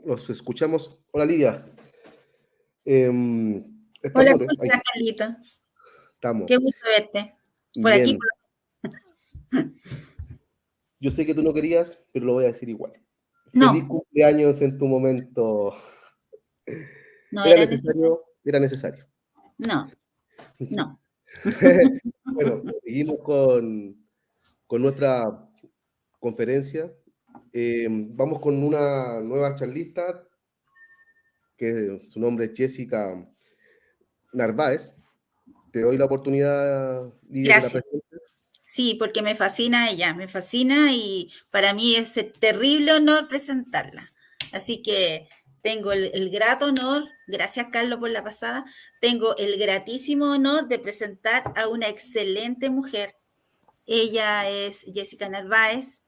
Nos escuchamos. Hola Lidia. Hola, Estamos, ¿cómo ahí estás, Carlito? estamos. Qué gusto verte. Por aquí. Bien. Yo sé que tú no querías, pero lo voy a decir igual. Feliz No, cumpleaños en tu momento. no Era era necesario. necesario, era necesario. No, no. Bueno, seguimos con nuestra conferencia. Vamos con una nueva charlista, que su nombre es Jessica Narváez. Te doy la oportunidad, Lidia, que la Gracias. presentes. Sí, porque me fascina ella, me fascina y para mí es un terrible honor presentarla. Así que tengo el grato honor, gracias Carlos por la pasada, tengo el gratísimo honor de presentar a una excelente mujer. Ella es Jessica Narváez,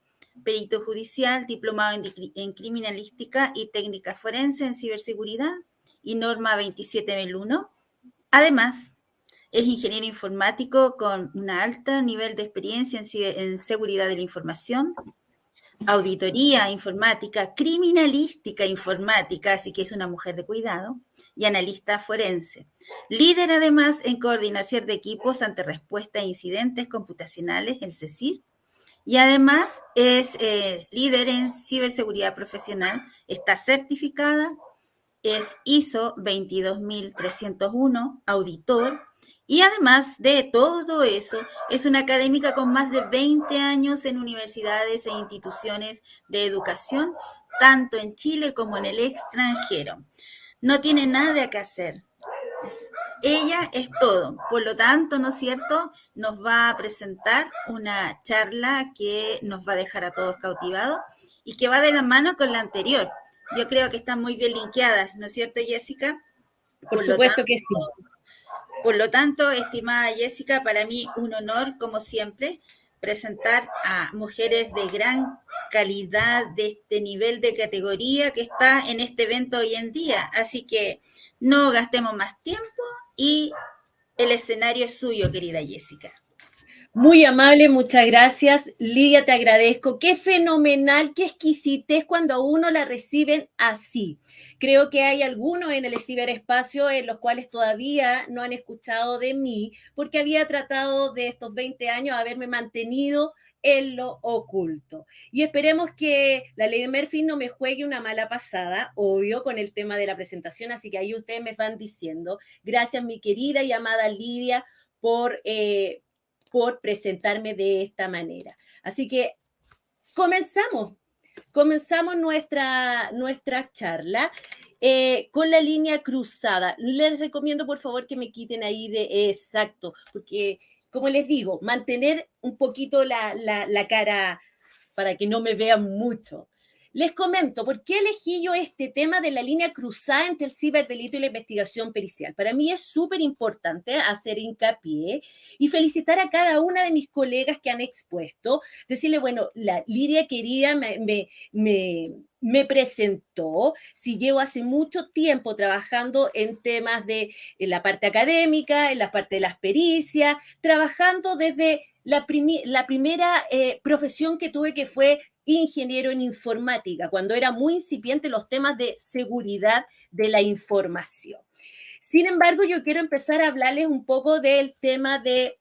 perito judicial, diplomado en criminalística y técnica forense en ciberseguridad y norma 27001. Además, es ingeniero informático con un alto nivel de experiencia en seguridad de la información, auditoría informática, criminalística informática, así que es una mujer de cuidado, y analista forense. Líder además en coordinación de equipos ante respuesta a incidentes computacionales, el CECIR, y además es líder en ciberseguridad profesional, está certificada, es ISO 22301, auditor, y además de todo eso, es una académica con más de 20 años en universidades e instituciones de educación, tanto en Chile como en el extranjero. No tiene nada que hacer. Ella es todo. Por lo tanto, ¿no es cierto? Nos va a presentar una charla que nos va a dejar a todos cautivados y que va de la mano con la anterior. Yo creo que están muy bien linkeadas, ¿no es cierto, Jessica? Por supuesto que sí. Por lo tanto, estimada Jessica, para mí un honor, como siempre, presentar a mujeres de gran calidad, de este nivel de categoría que está en este evento hoy en día. Así que no gastemos más tiempo y el escenario es suyo, querida Jessica. Muy amable, muchas gracias. Lidia, te agradezco. Qué fenomenal, qué exquisitez cuando a uno la reciben así. Creo que hay algunos en el ciberespacio en los cuales todavía no han escuchado de mí, porque había tratado de estos 20 años haberme mantenido en lo oculto. Y esperemos que la ley de Murphy no me juegue una mala pasada, obvio, con el tema de la presentación, así que ahí ustedes me van diciendo. Gracias, mi querida y amada Lidia, por presentarme de esta manera. Así que comenzamos nuestra charla con la línea cruzada. Les recomiendo, por favor, que me quiten ahí de exacto, porque, como les digo, mantener un poquito la cara para que no me vean mucho. Les comento, ¿por qué elegí yo este tema de la línea cruzada entre el ciberdelito y la investigación pericial? Para mí es súper importante hacer hincapié y felicitar a cada una de mis colegas que han expuesto, decirle, bueno, la Lidia querida me presentó, si llevo hace mucho tiempo trabajando en temas de en la parte académica, en la parte de las pericias, trabajando desde la primera profesión que tuve, que fue ingeniero en informática, cuando era muy incipiente los temas de seguridad de la información. Sin embargo, yo quiero empezar a hablarles un poco del tema de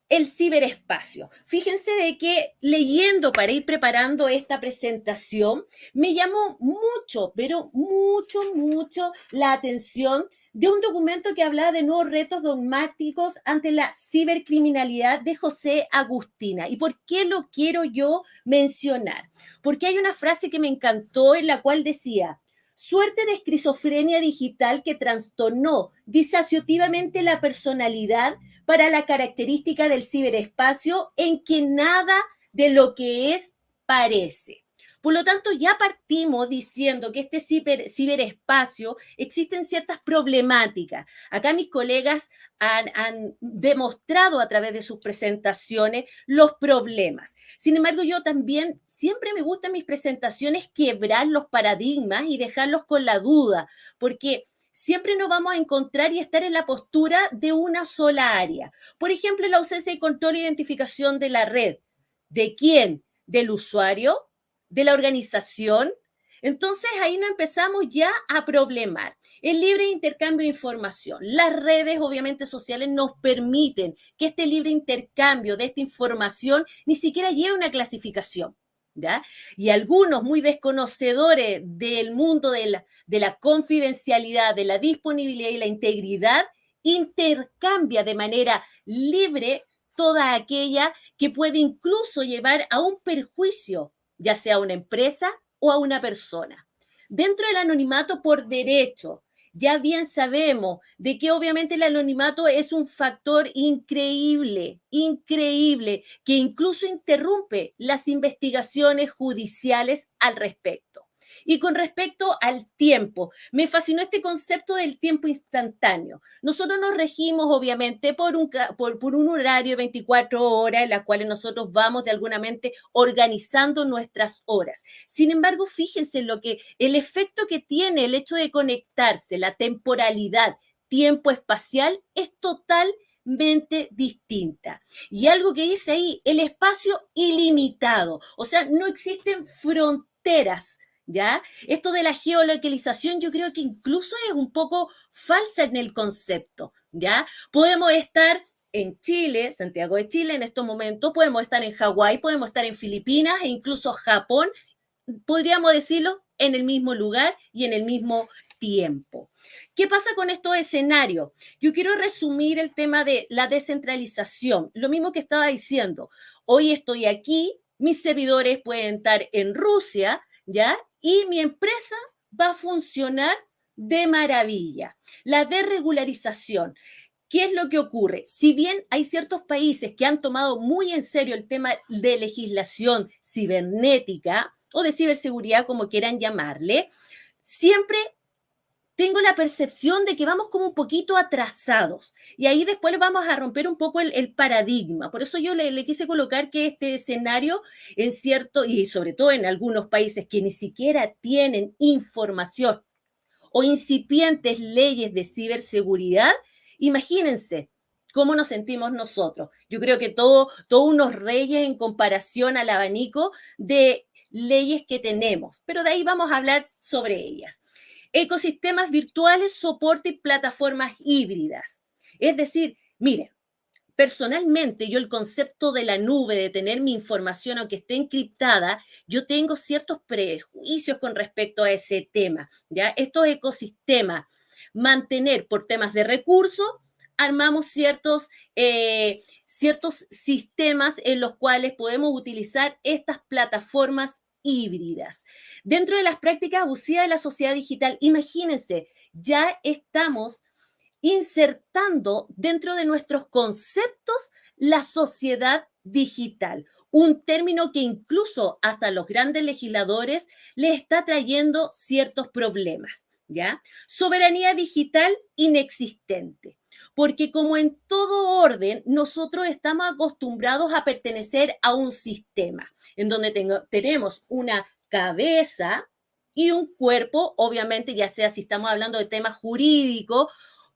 el ciberespacio. Fíjense de que leyendo para ir preparando esta presentación, me llamó mucho, pero mucho la atención de un documento que hablaba de nuevos retos dogmáticos ante la cibercriminalidad de José Agustina. ¿Y por qué lo quiero yo mencionar? Porque hay una frase que me encantó en la cual decía: suerte de esquizofrenia digital que trastornó disociativamente la personalidad para la característica del ciberespacio en que nada de lo que es parece. Por lo tanto, ya partimos diciendo que este ciberespacio existen ciertas problemáticas. Acá mis colegas han demostrado a través de sus presentaciones los problemas. Sin embargo, yo también siempre me gusta en mis presentaciones quebrar los paradigmas y dejarlos con la duda, porque siempre nos vamos a encontrar y estar en la postura de una sola área. Por ejemplo, la ausencia de control e identificación de la red. ¿De quién? ¿Del usuario? de la organización. Entonces ahí nos empezamos ya a problemar. El libre intercambio de información. Las redes, obviamente, sociales nos permiten que este libre intercambio de esta información ni siquiera lleve una clasificación, ¿ya? Y algunos muy desconocedores del mundo de la confidencialidad, de la disponibilidad y la integridad, intercambia de manera libre toda aquella que puede incluso llevar a un perjuicio, ya sea a una empresa o a una persona. Dentro del anonimato por derecho, ya bien sabemos de que obviamente el anonimato es un factor increíble, increíble, que incluso interrumpe las investigaciones judiciales al respecto. Y con respecto al tiempo, me fascinó este concepto del tiempo instantáneo. Nosotros nos regimos, obviamente, por un horario de 24 horas en las cuales nosotros vamos de alguna manera organizando nuestras horas. Sin embargo, fíjense el efecto que tiene el hecho de conectarse, la temporalidad, tiempo espacial, es totalmente distinta. Y algo que dice ahí, el espacio ilimitado, o sea, no existen fronteras, ¿ya? Esto de la geolocalización yo creo que incluso es un poco falsa en el concepto, ¿ya? Podemos estar en Chile, Santiago de Chile en estos momentos, podemos estar en Hawái, podemos estar en Filipinas e incluso Japón, podríamos decirlo, en el mismo lugar y en el mismo tiempo. ¿Qué pasa con estos escenarios? Yo quiero resumir el tema de la descentralización, lo mismo que estaba diciendo. Hoy estoy aquí, mis servidores pueden estar en Rusia, ¿ya? Y mi empresa va a funcionar de maravilla. La desregularización. ¿Qué es lo que ocurre? Si bien hay ciertos países que han tomado muy en serio el tema de legislación cibernética o de ciberseguridad, como quieran llamarle, siempre tengo la percepción de que vamos como un poquito atrasados y ahí después vamos a romper un poco el paradigma. Por eso yo le quise colocar que este escenario en cierto, y sobre todo en algunos países que ni siquiera tienen información o incipientes leyes de ciberseguridad, imagínense cómo nos sentimos nosotros. Yo creo que todos unos reyes en comparación al abanico de leyes que tenemos, pero de ahí vamos a hablar sobre ellas. Ecosistemas virtuales, soporte y plataformas híbridas. Es decir, miren, personalmente yo el concepto de la nube, de tener mi información aunque esté encriptada, yo tengo ciertos prejuicios con respecto a ese tema, ¿ya? Estos ecosistemas, mantener por temas de recursos, armamos ciertos sistemas en los cuales podemos utilizar estas plataformas híbridas. Dentro de las prácticas abusivas de la sociedad digital, imagínense, ya estamos insertando dentro de nuestros conceptos la sociedad digital, un término que incluso hasta los grandes legisladores les está trayendo ciertos problemas, ¿ya? Soberanía digital inexistente. Porque como en todo orden, nosotros estamos acostumbrados a pertenecer a un sistema en donde tenemos una cabeza y un cuerpo, obviamente, ya sea si estamos hablando de temas jurídicos,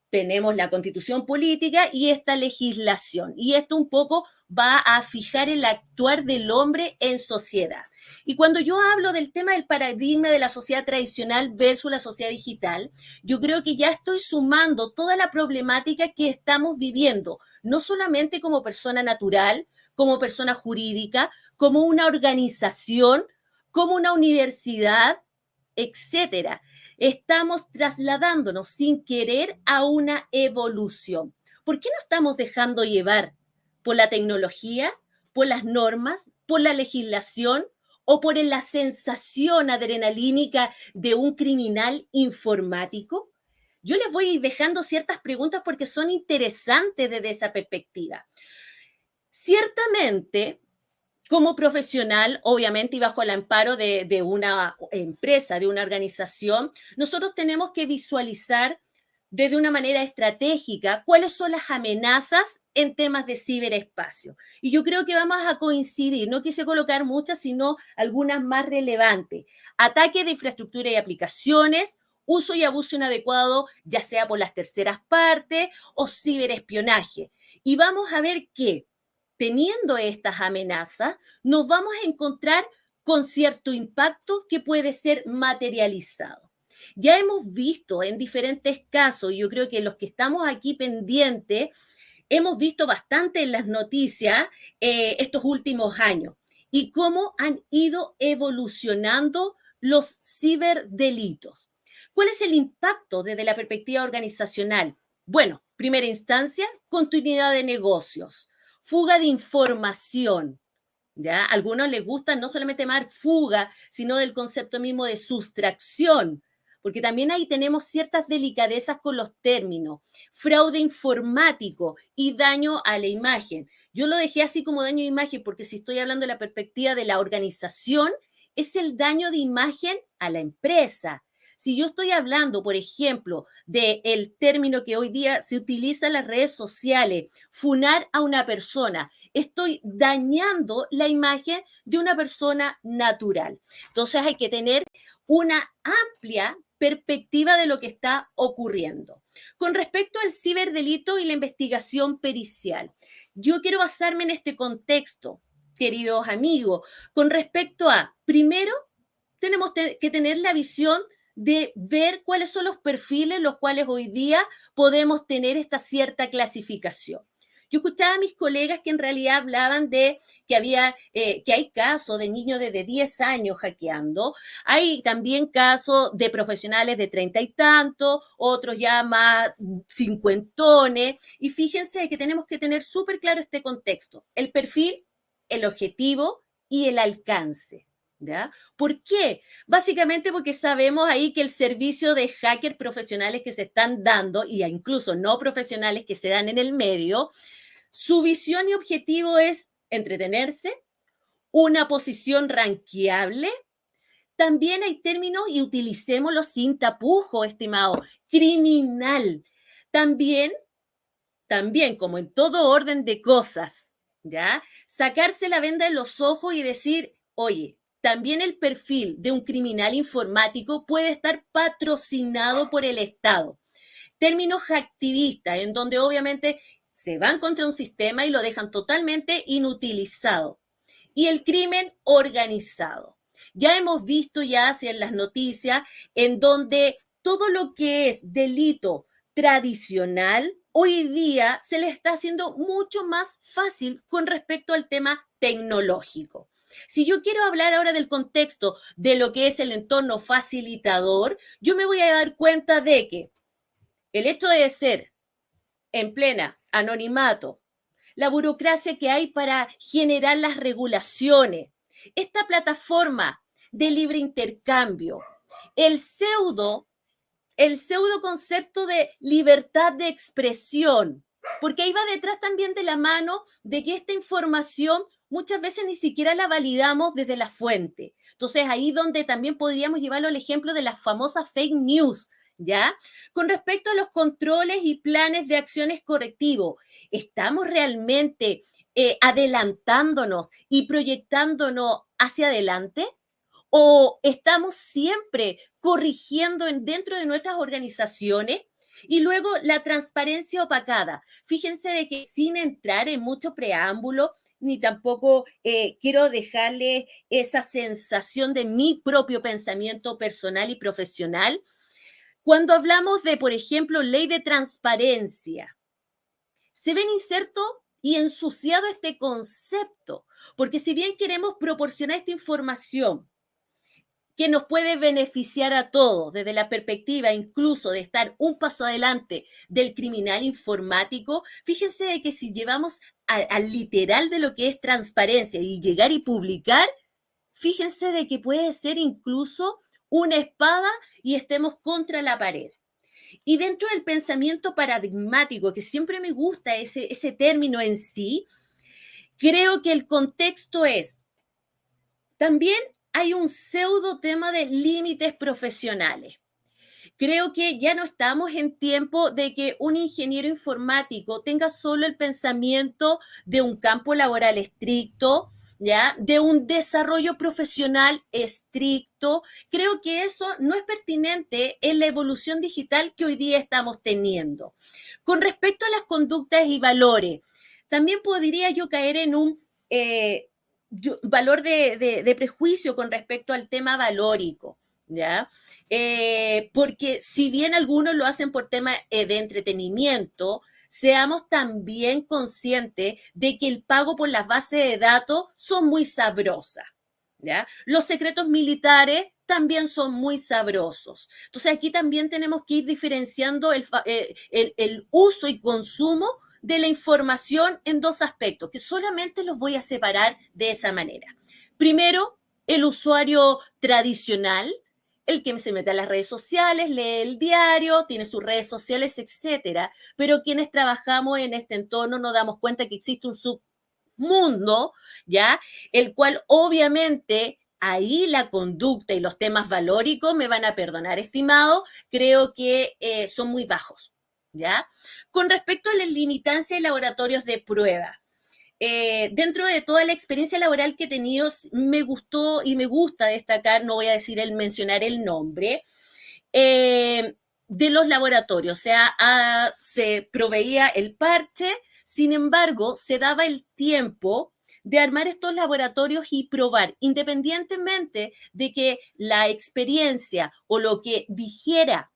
tenemos la constitución política y esta legislación. Y esto un poco va a fijar el actuar del hombre en sociedad. Y cuando yo hablo del tema del paradigma de la sociedad tradicional versus la sociedad digital, yo creo que ya estoy sumando toda la problemática que estamos viviendo, no solamente como persona natural, como persona jurídica, como una organización, como una universidad, etcétera. Estamos trasladándonos sin querer a una evolución. ¿Por qué no estamos dejando llevar por la tecnología, por las normas, por la legislación o por la sensación adrenalínica de un criminal informático? Yo les voy dejando ciertas preguntas porque son interesantes desde esa perspectiva. Ciertamente, como profesional, obviamente, y bajo el amparo de una empresa, de una organización, nosotros tenemos que visualizar desde una manera estratégica cuáles son las amenazas en temas de ciberespacio. Y yo creo que vamos a coincidir, no quise colocar muchas, sino algunas más relevantes. Ataque de infraestructura y aplicaciones, uso y abuso inadecuado, ya sea por las terceras partes o ciberespionaje. Y vamos a ver que teniendo estas amenazas, nos vamos a encontrar con cierto impacto que puede ser materializado. Ya hemos visto en diferentes casos, y yo creo que los que estamos aquí pendientes, hemos visto bastante en las noticias estos últimos años y cómo han ido evolucionando los ciberdelitos. ¿Cuál es el impacto desde la perspectiva organizacional? Bueno, primera instancia, continuidad de negocios, fuga de información. ¿Ya? A algunos les gusta no solamente llamar fuga, sino del concepto mismo de sustracción, porque también ahí tenemos ciertas delicadezas con los términos, fraude informático y daño a la imagen. Yo lo dejé así como daño de imagen porque si estoy hablando de la perspectiva de la organización, es el daño de imagen a la empresa. Si yo estoy hablando, por ejemplo, del término que hoy día se utiliza en las redes sociales, funar a una persona, estoy dañando la imagen de una persona natural. Entonces hay que tener una amplia perspectiva de lo que está ocurriendo. Con respecto al ciberdelito y la investigación pericial, yo quiero basarme en este contexto, queridos amigos, con respecto a, primero, tenemos que tener la visión de ver cuáles son los perfiles en los cuales hoy día podemos tener esta cierta clasificación. Yo escuchaba a mis colegas que en realidad hablaban de que que hay casos de niños desde 10 años hackeando, hay también casos de profesionales de 30 y tantos, otros ya más cincuentones, y fíjense que tenemos que tener súper claro este contexto, el perfil, el objetivo y el alcance. ¿Ya? ¿Por qué? Básicamente porque sabemos ahí que el servicio de hackers profesionales que se están dando, y incluso no profesionales que se dan en el medio, su visión y objetivo es entretenerse, una posición ranqueable. También hay términos, y utilicémoslo sin tapujos, estimado, criminal. También, como en todo orden de cosas, ¿ya? Sacarse la venda de los ojos y decir, oye, también el perfil de un criminal informático puede estar patrocinado por el Estado. Términos activistas, en donde obviamente se van contra un sistema y lo dejan totalmente inutilizado. Y el crimen organizado. Ya hemos visto ya hacia las noticias en donde todo lo que es delito tradicional hoy día se le está haciendo mucho más fácil con respecto al tema tecnológico. Si yo quiero hablar ahora del contexto de lo que es el entorno facilitador, yo me voy a dar cuenta de que el hecho de ser en plena anonimato, la burocracia que hay para generar las regulaciones, esta plataforma de libre intercambio, el pseudo concepto de libertad de expresión, porque ahí va detrás también de la mano de que esta información muchas veces ni siquiera la validamos desde la fuente. Entonces, ahí donde también podríamos llevarlo al ejemplo de las famosas fake news, ¿ya? Con respecto a los controles y planes de acciones correctivos, ¿estamos realmente adelantándonos y proyectándonos hacia adelante? ¿O estamos siempre corrigiendo dentro de nuestras organizaciones? Y luego la transparencia opacada. Fíjense de que sin entrar en mucho preámbulo, ni tampoco quiero dejarle esa sensación de mi propio pensamiento personal y profesional. Cuando hablamos de, por ejemplo, ley de transparencia, se ven inserto y ensuciado este concepto, porque si bien queremos proporcionar esta información que nos puede beneficiar a todos desde la perspectiva incluso de estar un paso adelante del criminal informático, fíjense de que si llevamos al literal de lo que es transparencia y llegar y publicar, fíjense de que puede ser incluso una espada y estemos contra la pared. Y dentro del pensamiento paradigmático, que siempre me gusta ese término en sí, creo que el contexto es, también hay un pseudo tema de límites profesionales. Creo que ya no estamos en tiempo de que un ingeniero informático tenga solo el pensamiento de un campo laboral estricto, ¿ya? De un desarrollo profesional estricto. Creo que eso no es pertinente en la evolución digital que hoy día estamos teniendo. Con respecto a las conductas y valores, también podría yo caer en un valor de prejuicio con respecto al tema valórico, ¿ya? Porque si bien algunos lo hacen por tema de entretenimiento, seamos también conscientes de que el pago por las bases de datos son muy sabrosas, ¿ya? Los secretos militares también son muy sabrosos. Entonces aquí también tenemos que ir diferenciando el uso y consumo de la información en dos aspectos, que solamente los voy a separar de esa manera. Primero, el usuario tradicional, el que se mete a las redes sociales, lee el diario, tiene sus redes sociales, etcétera, pero quienes trabajamos en este entorno nos damos cuenta que existe un submundo, ¿ya? El cual obviamente ahí la conducta y los temas valóricos, me van a perdonar, estimado, creo que son muy bajos, ¿ya? Con respecto a la limitancia de laboratorios de prueba, dentro de toda la experiencia laboral que he tenido, me gustó y me gusta destacar, no voy a decir mencionar el nombre, de los laboratorios. O sea, se proveía el parche, sin embargo, se daba el tiempo de armar estos laboratorios y probar, independientemente de que la experiencia o lo que dijera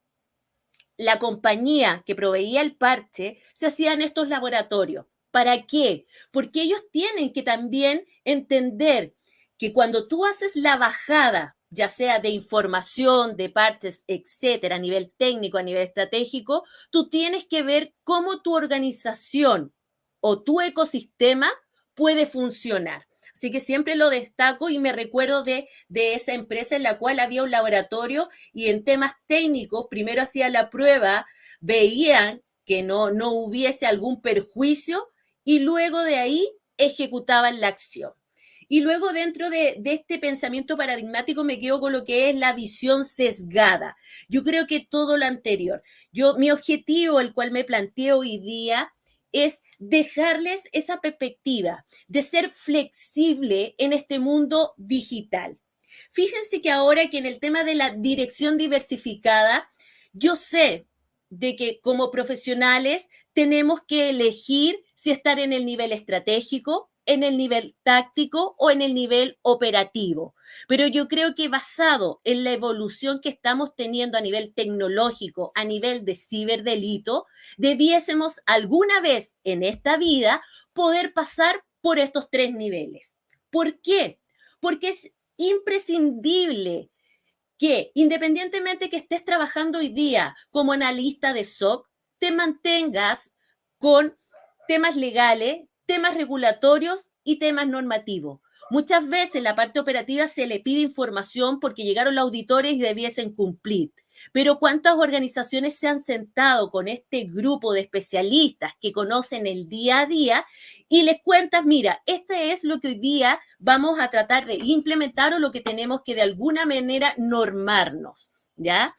la compañía que proveía el parche, se hacía en estos laboratorios. ¿Para qué? Porque ellos tienen que también entender que cuando tú haces la bajada, ya sea de información, de parches, etcétera, a nivel técnico, a nivel estratégico, tú tienes que ver cómo tu organización o tu ecosistema puede funcionar. Así que siempre lo destaco y me recuerdo de esa empresa en la cual había un laboratorio y en temas técnicos, primero hacían la prueba, veían que no hubiese algún perjuicio y luego de ahí ejecutaban la acción. Y luego dentro de este pensamiento paradigmático me quedo con lo que es la visión sesgada. Yo creo que todo lo anterior. Mi objetivo, el cual me planteo hoy día, es dejarles esa perspectiva de ser flexible en este mundo digital. Fíjense que ahora que en el tema de la dirección diversificada, yo sé de que como profesionales tenemos que elegir si estar en el nivel estratégico, en el nivel táctico o en el nivel operativo. Pero yo creo que basado en la evolución que estamos teniendo a nivel tecnológico, a nivel de ciberdelito, debiésemos alguna vez en esta vida poder pasar por estos tres niveles. ¿Por qué? Porque es imprescindible que independientemente que estés trabajando hoy día como analista de SOC, te mantengas con temas legales, temas regulatorios y temas normativos. Muchas veces la parte operativa se le pide información porque llegaron los auditores y debiesen cumplir. Pero ¿cuántas organizaciones se han sentado con este grupo de especialistas que conocen el día a día y les cuentas, mira, este es lo que hoy día vamos a tratar de implementar o lo que tenemos que de alguna manera normarnos, ¿ya?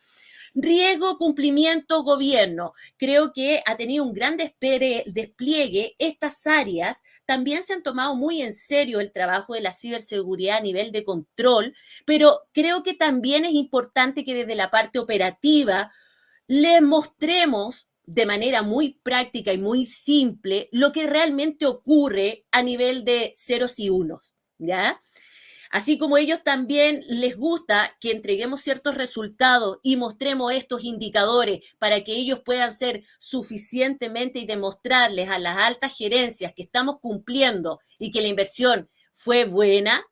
Riesgo, cumplimiento, gobierno. Creo que ha tenido un gran despliegue estas áreas. También se han tomado muy en serio el trabajo de la ciberseguridad a nivel de control, pero creo que también es importante que desde la parte operativa les mostremos de manera muy práctica y muy simple lo que realmente ocurre a nivel de ceros y unos, ¿ya? Así como ellos también les gusta que entreguemos ciertos resultados y mostremos estos indicadores para que ellos puedan ser suficientemente y demostrarles a las altas gerencias que estamos cumpliendo y que la inversión fue buena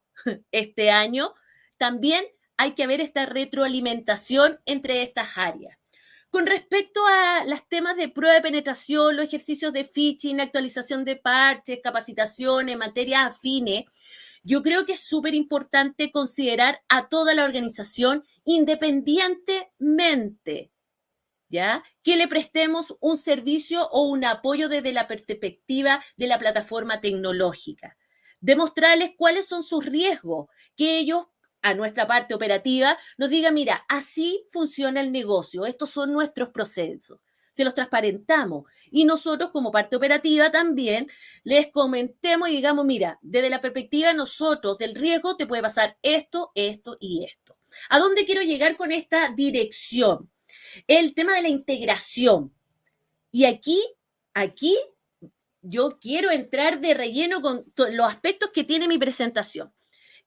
este año, también hay que ver esta retroalimentación entre estas áreas. Con respecto a los temas de prueba de penetración, los ejercicios de phishing, actualización de parches, capacitaciones, materias afines, yo creo que es súper importante considerar a toda la organización independientemente, ¿ya? Que le prestemos un servicio o un apoyo desde la perspectiva de la plataforma tecnológica. Demostrarles cuáles son sus riesgos, que ellos a nuestra parte operativa nos digan, mira, así funciona el negocio, estos son nuestros procesos. Se los transparentamos y nosotros como parte operativa también les comentemos y digamos, mira, desde la perspectiva de nosotros del riesgo te puede pasar esto, esto y esto. ¿A dónde quiero llegar con esta dirección? El tema de la integración. Y aquí yo quiero entrar de relleno con los aspectos que tiene mi presentación.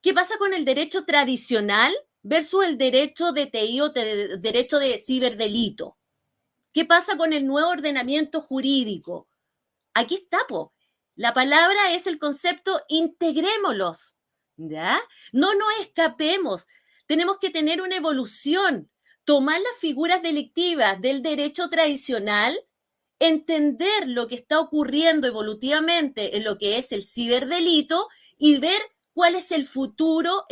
¿Qué pasa con el derecho tradicional versus el derecho de TI o derecho de ciberdelito? ¿Qué pasa con el nuevo ordenamiento jurídico? Aquí está, po. La palabra es el concepto integrémoslos, ¿ya? No nos escapemos. Tenemos que tener una evolución, tomar las figuras delictivas del derecho tradicional, entender lo que está ocurriendo evolutivamente en lo que es el ciberdelito y ver cuál es el futuro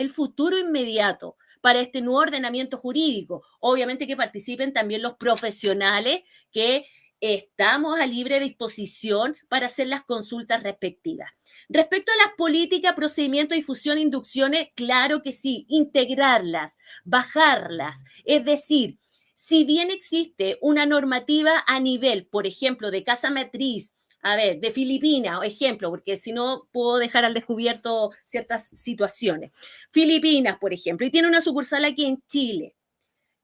inmediato para este nuevo ordenamiento jurídico. Obviamente que participen también los profesionales que estamos a libre disposición para hacer las consultas respectivas. Respecto a las políticas, procedimientos, difusión, inducciones, claro que sí, integrarlas, bajarlas. Es decir, si bien existe una normativa a nivel, por ejemplo, de casa matriz, a ver, de Filipinas, ejemplo, porque si no puedo dejar al descubierto ciertas situaciones. Filipinas, por ejemplo, y tiene una sucursal aquí en Chile.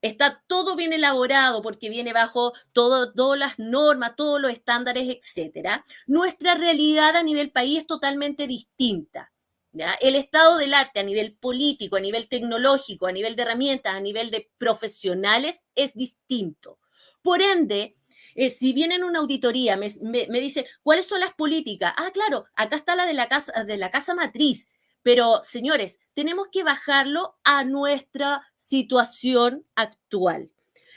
Está todo bien elaborado porque viene bajo todas las normas, todos los estándares, etcétera. Nuestra realidad a nivel país es totalmente distinta. ¿Ya? El estado del arte a nivel político, a nivel tecnológico, a nivel de herramientas, a nivel de profesionales es distinto. Por ende, si viene en una auditoría, me dice, ¿cuáles son las políticas? Ah, claro, acá está la de la casa matriz. Pero, señores, tenemos que bajarlo a nuestra situación actual.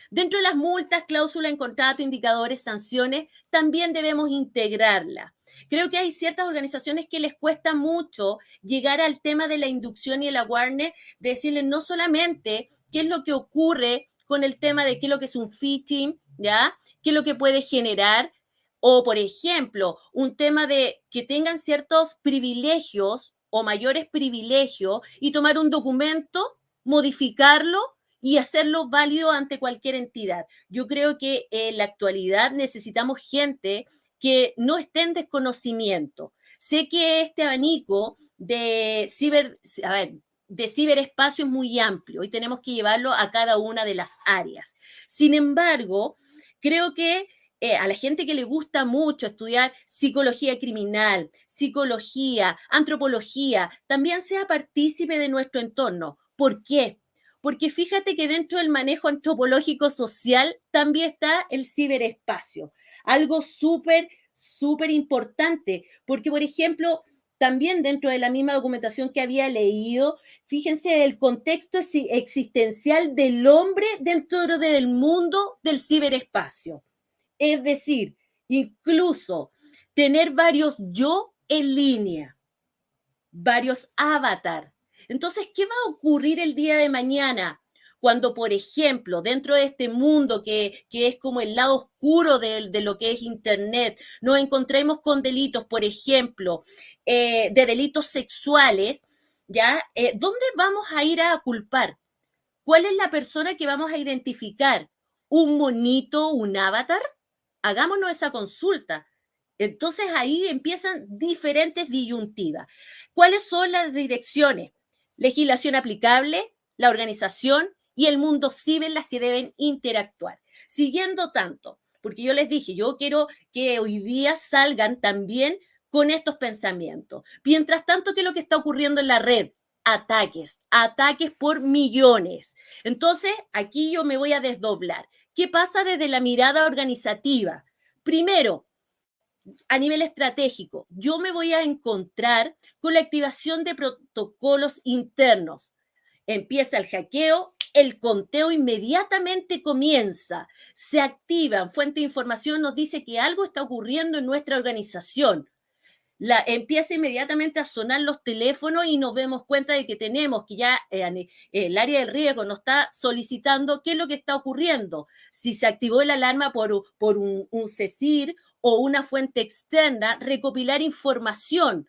Dentro de las multas, cláusulas en contrato, indicadores, sanciones, también debemos integrarla. Creo que hay ciertas organizaciones que les cuesta mucho llegar al tema de la inducción y el awareness, de decirles no solamente qué es lo que ocurre con el tema de qué es lo que es un phishing, ¿ya? ¿Qué es lo que puede generar? O, por ejemplo, un tema de que tengan ciertos privilegios o mayores privilegios y tomar un documento, modificarlo y hacerlo válido ante cualquier entidad. Yo creo que en la actualidad necesitamos gente que no esté en desconocimiento. Sé que este abanico de ciberespacio es muy amplio y tenemos que llevarlo a cada una de las áreas. Sin embargo, creo que a la gente que le gusta mucho estudiar psicología criminal, psicología, antropología, también sea partícipe de nuestro entorno. ¿Por qué? Porque fíjate que dentro del manejo antropológico social también está el ciberespacio. Algo súper, súper importante, porque, por ejemplo, también dentro de la misma documentación que había leído, fíjense el contexto existencial del hombre dentro del mundo del ciberespacio. Es decir, incluso tener varios yo en línea, varios avatar. Entonces, ¿qué va a ocurrir el día de mañana? Cuando, por ejemplo, dentro de este mundo que es como el lado oscuro de lo que es Internet, nos encontremos con delitos, por ejemplo, de delitos sexuales, ¿ya? ¿Dónde vamos a ir a culpar? ¿Cuál es la persona que vamos a identificar? ¿Un monito, un avatar? Hagámonos esa consulta. Entonces ahí empiezan diferentes disyuntivas. ¿Cuáles son las direcciones? Legislación aplicable, la organización y el mundo ciber las que deben interactuar. Siguiendo tanto, porque yo les dije, yo quiero que hoy día salgan también con estos pensamientos. Mientras tanto, ¿qué es lo que está ocurriendo en la red? Ataques por millones. Entonces, aquí yo me voy a desdoblar. ¿Qué pasa desde la mirada organizativa? Primero, a nivel estratégico, yo me voy a encontrar con la activación de protocolos internos. Empieza el hackeo, el conteo inmediatamente comienza, se activan, fuente de información nos dice que algo está ocurriendo en nuestra organización. Empieza inmediatamente a sonar los teléfonos y nos damos cuenta de que tenemos que ya el área del riesgo nos está solicitando qué es lo que está ocurriendo. Si se activó la alarma por un CECIR o una fuente externa, recopilar información.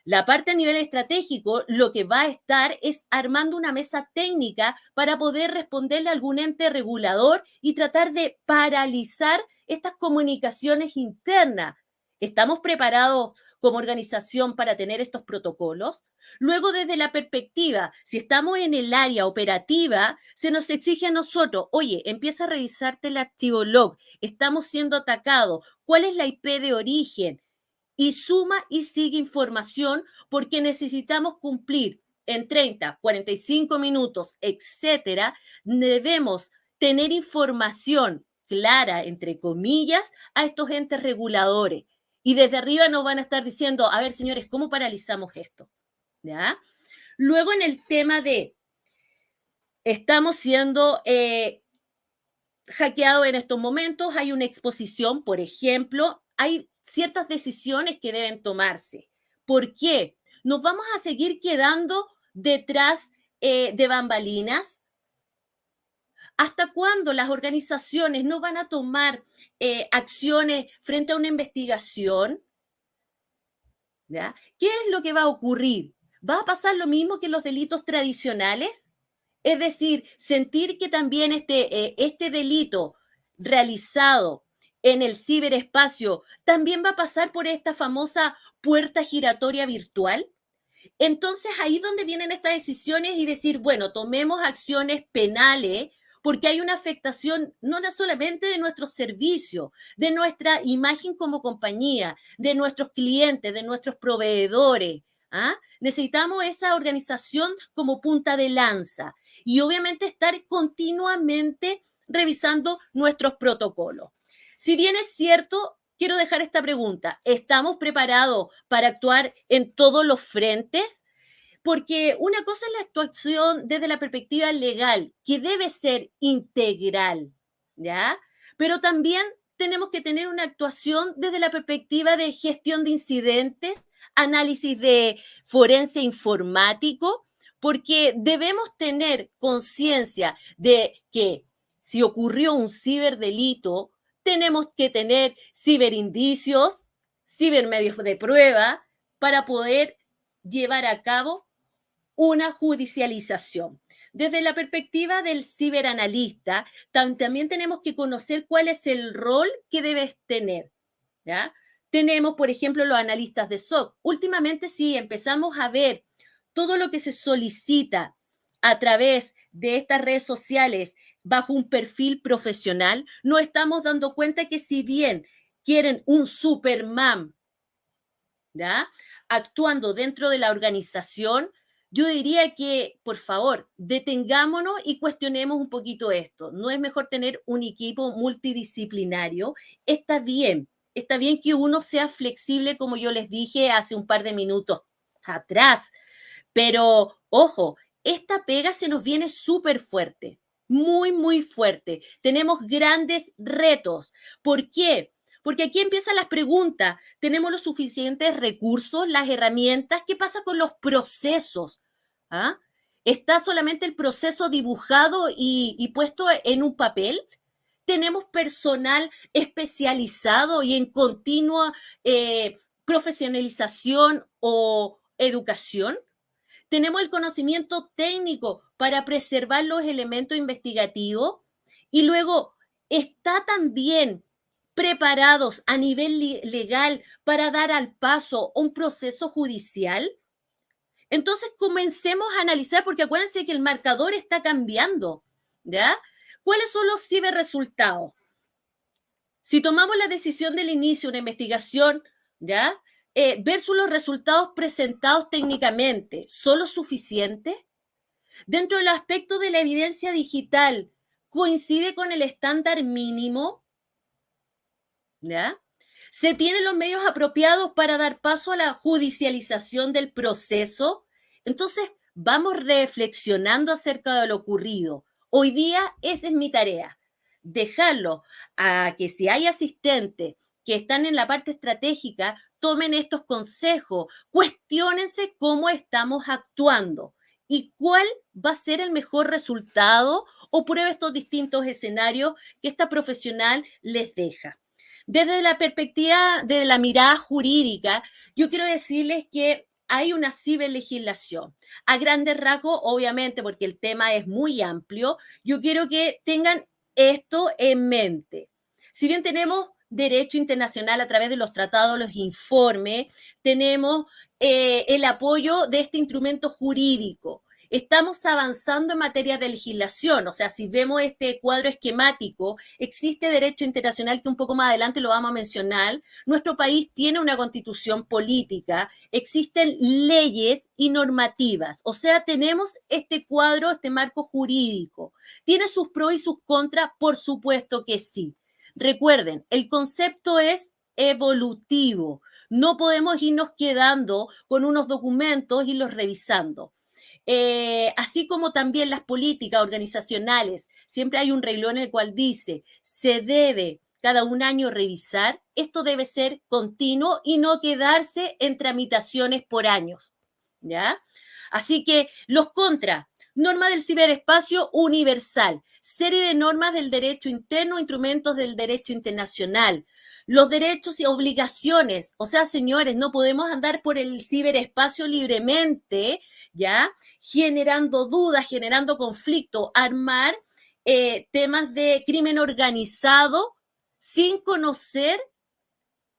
La parte a nivel estratégico, lo que va a estar es armando una mesa técnica para poder responderle a algún ente regulador y tratar de paralizar estas comunicaciones internas. ¿Estamos preparados como organización para tener estos protocolos? Luego, desde la perspectiva, si estamos en el área operativa, se nos exige a nosotros, oye, empieza a revisarte el archivo log, estamos siendo atacados, ¿cuál es la IP de origen? y suma y sigue información porque necesitamos cumplir en 30, 45 minutos, etcétera. Debemos tener información clara, entre comillas, a estos entes reguladores. Y desde arriba nos van a estar diciendo, a ver, señores, ¿cómo paralizamos esto? ¿Ya? Luego en el tema de, estamos siendo hackeados en estos momentos, hay una exposición, por ejemplo, hay ciertas decisiones que deben tomarse. ¿Por qué? ¿Nos vamos a seguir quedando detrás de bambalinas? ¿Hasta cuándo las organizaciones no van a tomar acciones frente a una investigación? ¿Ya? ¿Qué es lo que va a ocurrir? ¿Va a pasar lo mismo que los delitos tradicionales? Es decir, sentir que también este delito realizado en el ciberespacio también va a pasar por esta famosa puerta giratoria virtual. Entonces, ahí es donde vienen estas decisiones y decir, bueno, tomemos acciones penales porque hay una afectación no solamente de nuestros servicios, de nuestra imagen como compañía, de nuestros clientes, de nuestros proveedores. ¿Ah? Necesitamos esa organización como punta de lanza y obviamente estar continuamente revisando nuestros protocolos. Si bien es cierto, quiero dejar esta pregunta, ¿estamos preparados para actuar en todos los frentes? Porque una cosa es la actuación desde la perspectiva legal, que debe ser integral, ¿ya? Pero también tenemos que tener una actuación desde la perspectiva de gestión de incidentes, análisis de forense informático, porque debemos tener conciencia de que si ocurrió un ciberdelito, tenemos que tener ciberindicios, cibermedios de prueba para poder llevar a cabo una judicialización. Desde la perspectiva del ciberanalista, también tenemos que conocer cuál es el rol que debes tener, ¿ya? Tenemos, por ejemplo, los analistas de SOC. Últimamente, sí, empezamos a ver todo lo que se solicita a través de estas redes sociales bajo un perfil profesional, nos estamos dando cuenta que si bien quieren un Superman, ¿ya?, actuando dentro de la organización, yo diría que, por favor, detengámonos y cuestionemos un poquito esto. ¿No es mejor tener un equipo multidisciplinario? Está bien que uno sea flexible, como yo les dije hace un par de minutos atrás, pero ojo, esta pega se nos viene súper fuerte, muy, muy fuerte. Tenemos grandes retos. ¿Por qué? Porque aquí empiezan las preguntas. ¿Tenemos los suficientes recursos, las herramientas? ¿Qué pasa con los procesos? ¿Ah? ¿Está solamente el proceso dibujado y puesto en un papel? ¿Tenemos personal especializado y en continua profesionalización o educación? ¿Tenemos el conocimiento técnico para preservar los elementos investigativos? Y luego, ¿está también preparados a nivel legal para dar al paso un proceso judicial? Entonces, comencemos a analizar, porque acuérdense que el marcador está cambiando, ¿ya? ¿Cuáles son los ciberresultados? Si tomamos la decisión del inicio de una investigación, ¿ya?, versus los resultados presentados técnicamente, ¿son los suficientes? Dentro del aspecto de la evidencia digital, ¿coincide con el estándar mínimo? ¿Ya? ¿Se tienen los medios apropiados para dar paso a la judicialización del proceso? Entonces, vamos reflexionando acerca de lo ocurrido. Hoy día, esa es mi tarea, dejarlo a que si hay asistentes que están en la parte estratégica, tomen estos consejos, cuestiónense cómo estamos actuando y cuál va a ser el mejor resultado o prueba estos distintos escenarios que esta profesional les deja. Desde la perspectiva de la mirada jurídica, yo quiero decirles que hay una ciberlegislación. A grandes rasgos, obviamente, porque el tema es muy amplio, yo quiero que tengan esto en mente. Si bien tenemos derecho internacional a través de los tratados, los informes, tenemos el apoyo de este instrumento jurídico. estamos avanzando en materia de legislación. O sea, si vemos este cuadro esquemático, existe derecho internacional que un poco más adelante lo vamos a mencionar. Nuestro país tiene una constitución política, existen leyes y normativas. O sea, tenemos este cuadro, este marco jurídico. ¿Tiene sus pros y sus contras? Por supuesto que sí. Recuerden, el concepto es evolutivo. No podemos irnos quedando con unos documentos y los revisando. Así como también las políticas organizacionales, siempre hay un renglón en el cual dice, se debe cada un año revisar, esto debe ser continuo y no quedarse en tramitaciones por años, ¿ya? Así que los contras, norma del ciberespacio universal, serie de normas del derecho interno, instrumentos del derecho internacional, los derechos y obligaciones. O sea, señores, no podemos andar por el ciberespacio libremente, ¿ya? Generando dudas, generando conflicto, armar temas de crimen organizado sin conocer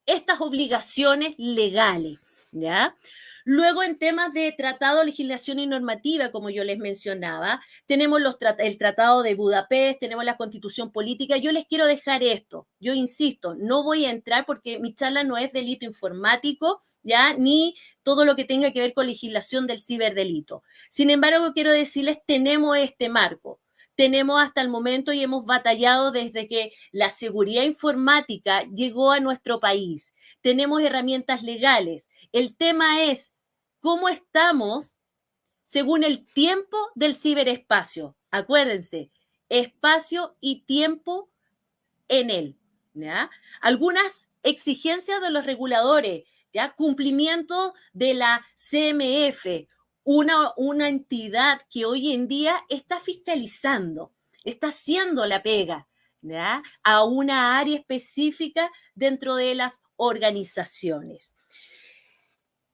estas obligaciones legales, ¿ya? Luego, en temas de tratado, legislación y normativa, como yo les mencionaba, tenemos el Tratado de Budapest, tenemos la Constitución Política. Yo les quiero dejar esto. Yo insisto, no voy a entrar porque mi charla no es delito informático, ¿ya? Ni todo lo que tenga que ver con legislación del ciberdelito. Sin embargo, quiero decirles, tenemos este marco. Tenemos hasta el momento y hemos batallado desde que la seguridad informática llegó a nuestro país. Tenemos herramientas legales. El tema es cómo estamos según el tiempo del ciberespacio. Acuérdense, espacio y tiempo en él, ¿ya? Algunas exigencias de los reguladores, ¿ya? Cumplimiento de la CMF, una entidad que hoy en día está fiscalizando, está haciendo la pega, ¿ya? A una área específica dentro de las organizaciones.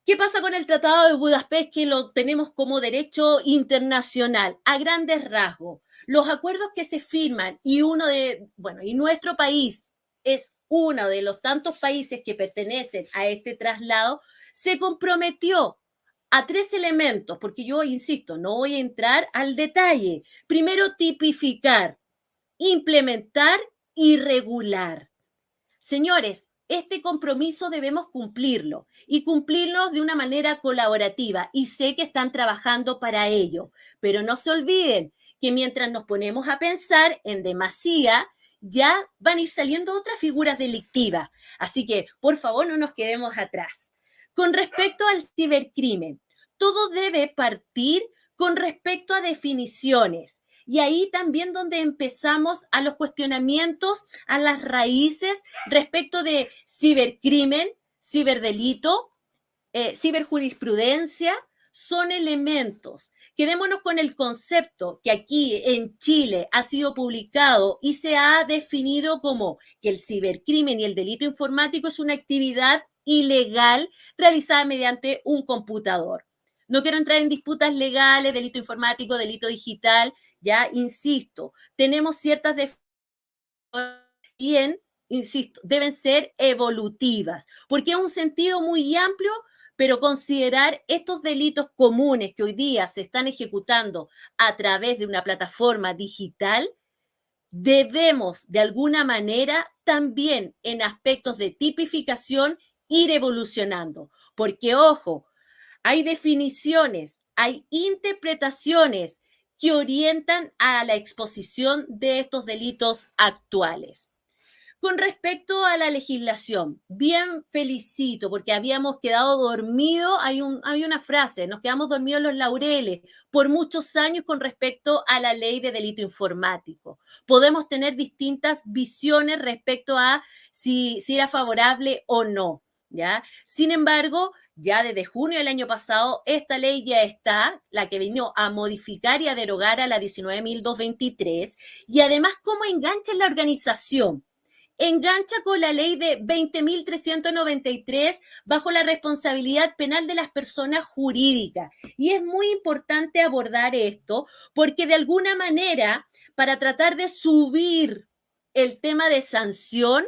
¿Qué pasa con el Tratado de Budapest, que lo tenemos como derecho internacional? A grandes rasgos, los acuerdos que se firman y nuestro país es uno de los tantos países que pertenecen a este traslado, se comprometió a 3 elementos, porque yo insisto, no voy a entrar al detalle. Primero, tipificar, implementar y regular. Señores, este compromiso debemos cumplirlo y cumplirlo de una manera colaborativa, y sé que están trabajando para ello, pero no se olviden que mientras nos ponemos a pensar en demasía, ya van a ir saliendo otras figuras delictivas. Así que, por favor, no nos quedemos atrás. Con respecto al cibercrimen, todo debe partir con respecto a definiciones. Y ahí también donde empezamos a los cuestionamientos, a las raíces respecto de cibercrimen, ciberdelito, ciberjurisprudencia, son elementos. Quedémonos con el concepto que aquí en Chile ha sido publicado y se ha definido como que el cibercrimen y el delito informático es una actividad ilegal realizada mediante un computador. No quiero entrar en disputas legales, delito informático, delito digital, ya insisto, tenemos ciertas definiciones, bien, insisto, deben ser evolutivas, porque es un sentido muy amplio, pero considerar estos delitos comunes que hoy día se están ejecutando a través de una plataforma digital, debemos de alguna manera también en aspectos de tipificación ir evolucionando, porque ojo, hay definiciones, hay interpretaciones que orientan a la exposición de estos delitos actuales. Con respecto a la legislación, bien felicito porque habíamos quedado dormidos, hay una frase, nos quedamos dormidos en los laureles por muchos años con respecto a la ley de delito informático. Podemos tener distintas visiones respecto a si era favorable o no, ¿ya? Sin embargo, ya desde junio del año pasado, esta ley ya está, la que vino a modificar y a derogar a la 19.223, y además cómo engancha en la organización. Engancha con la ley de 20.393 bajo la responsabilidad penal de las personas jurídicas. Y es muy importante abordar esto porque de alguna manera, para tratar de subir el tema de sanción,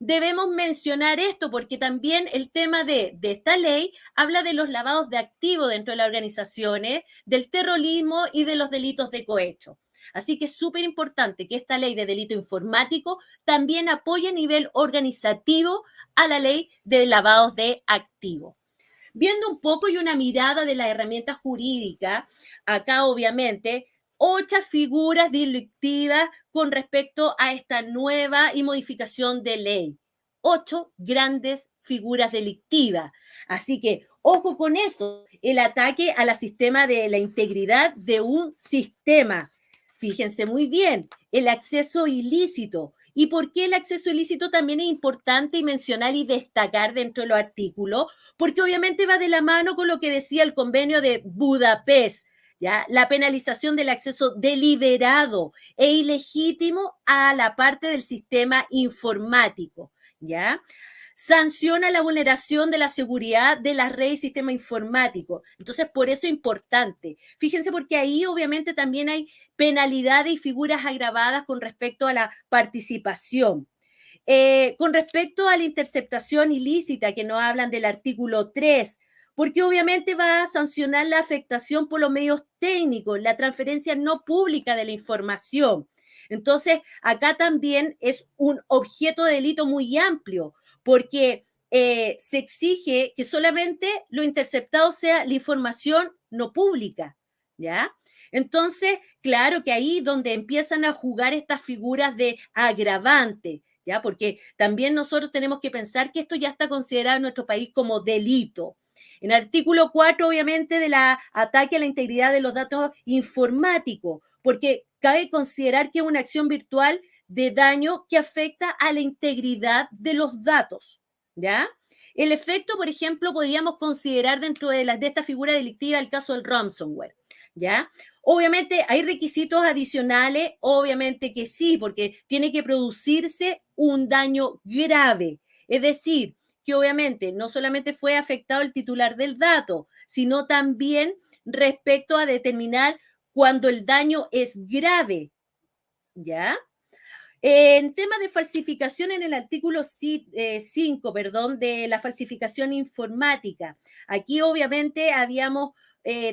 debemos mencionar esto porque también el tema de esta ley habla de los lavados de activos dentro de las organizaciones, del terrorismo y de los delitos de cohecho. Así que es súper importante que esta ley de delito informático también apoye a nivel organizativo a la ley de lavados de activos. Viendo un poco y una mirada de la herramienta jurídica, acá obviamente 8 figuras delictivas con respecto a esta nueva y modificación de ley. 8 grandes figuras delictivas. Así que ojo con eso, el ataque a la sistema de la integridad de un sistema. Fíjense muy bien, el acceso ilícito. ¿Y por qué el acceso ilícito también es importante y mencionar y destacar dentro de los artículos? Porque obviamente va de la mano con lo que decía el convenio de Budapest, ¿ya? La penalización del acceso deliberado e ilegítimo a la parte del sistema informático, ¿ya? Sanciona la vulneración de la seguridad de las redes y sistema informático. Entonces, por eso es importante. Fíjense, porque ahí obviamente también hay penalidades y figuras agravadas con respecto a la participación. Con respecto a la interceptación ilícita, que nos hablan del artículo 3, porque obviamente va a sancionar la afectación por los medios técnicos, la transferencia no pública de la información. Entonces, acá también es un objeto de delito muy amplio, porque se exige que solamente lo interceptado sea la información no pública, ¿ya? Entonces, claro que ahí donde empiezan a jugar estas figuras de agravante, ¿ya? Porque también nosotros tenemos que pensar que esto ya está considerado en nuestro país como delito. En el artículo 4, obviamente, de la ataque a la integridad de los datos informáticos, porque cabe considerar que es una acción virtual de daño que afecta a la integridad de los datos, ¿ya? El efecto, por ejemplo, podríamos considerar dentro de esta figura delictiva el caso del ransomware, ¿ya? Obviamente hay requisitos adicionales, obviamente que sí, porque tiene que producirse un daño grave. Es decir, que obviamente no solamente fue afectado el titular del dato, sino también respecto a determinar cuando el daño es grave, ¿ya? En tema de falsificación, en el artículo 5, de la falsificación informática, aquí obviamente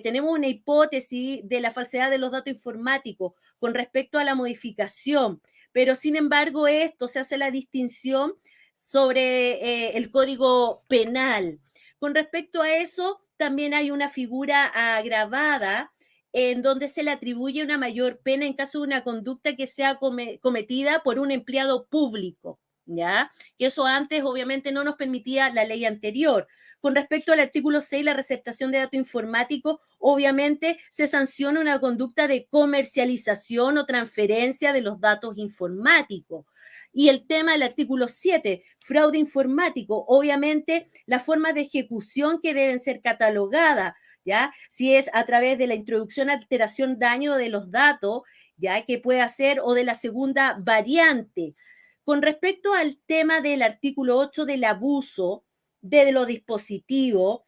tenemos una hipótesis de la falsedad de los datos informáticos con respecto a la modificación, pero sin embargo esto se hace la distinción sobre el Código Penal. Con respecto a eso, también hay una figura agravada en donde se le atribuye una mayor pena en caso de una conducta que sea cometida por un empleado público, ¿ya? Que eso antes obviamente no nos permitía la ley anterior. Con respecto al artículo 6, la receptación de datos informáticos, obviamente se sanciona una conducta de comercialización o transferencia de los datos informáticos. Y el tema del artículo 7, fraude informático, obviamente las formas de ejecución que deben ser catalogadas, ¿ya? Si es a través de la introducción, alteración, daño de los datos, ¿ya? Que puede hacer, o de la segunda variante. Con respecto al tema del artículo 8 del abuso de los dispositivos,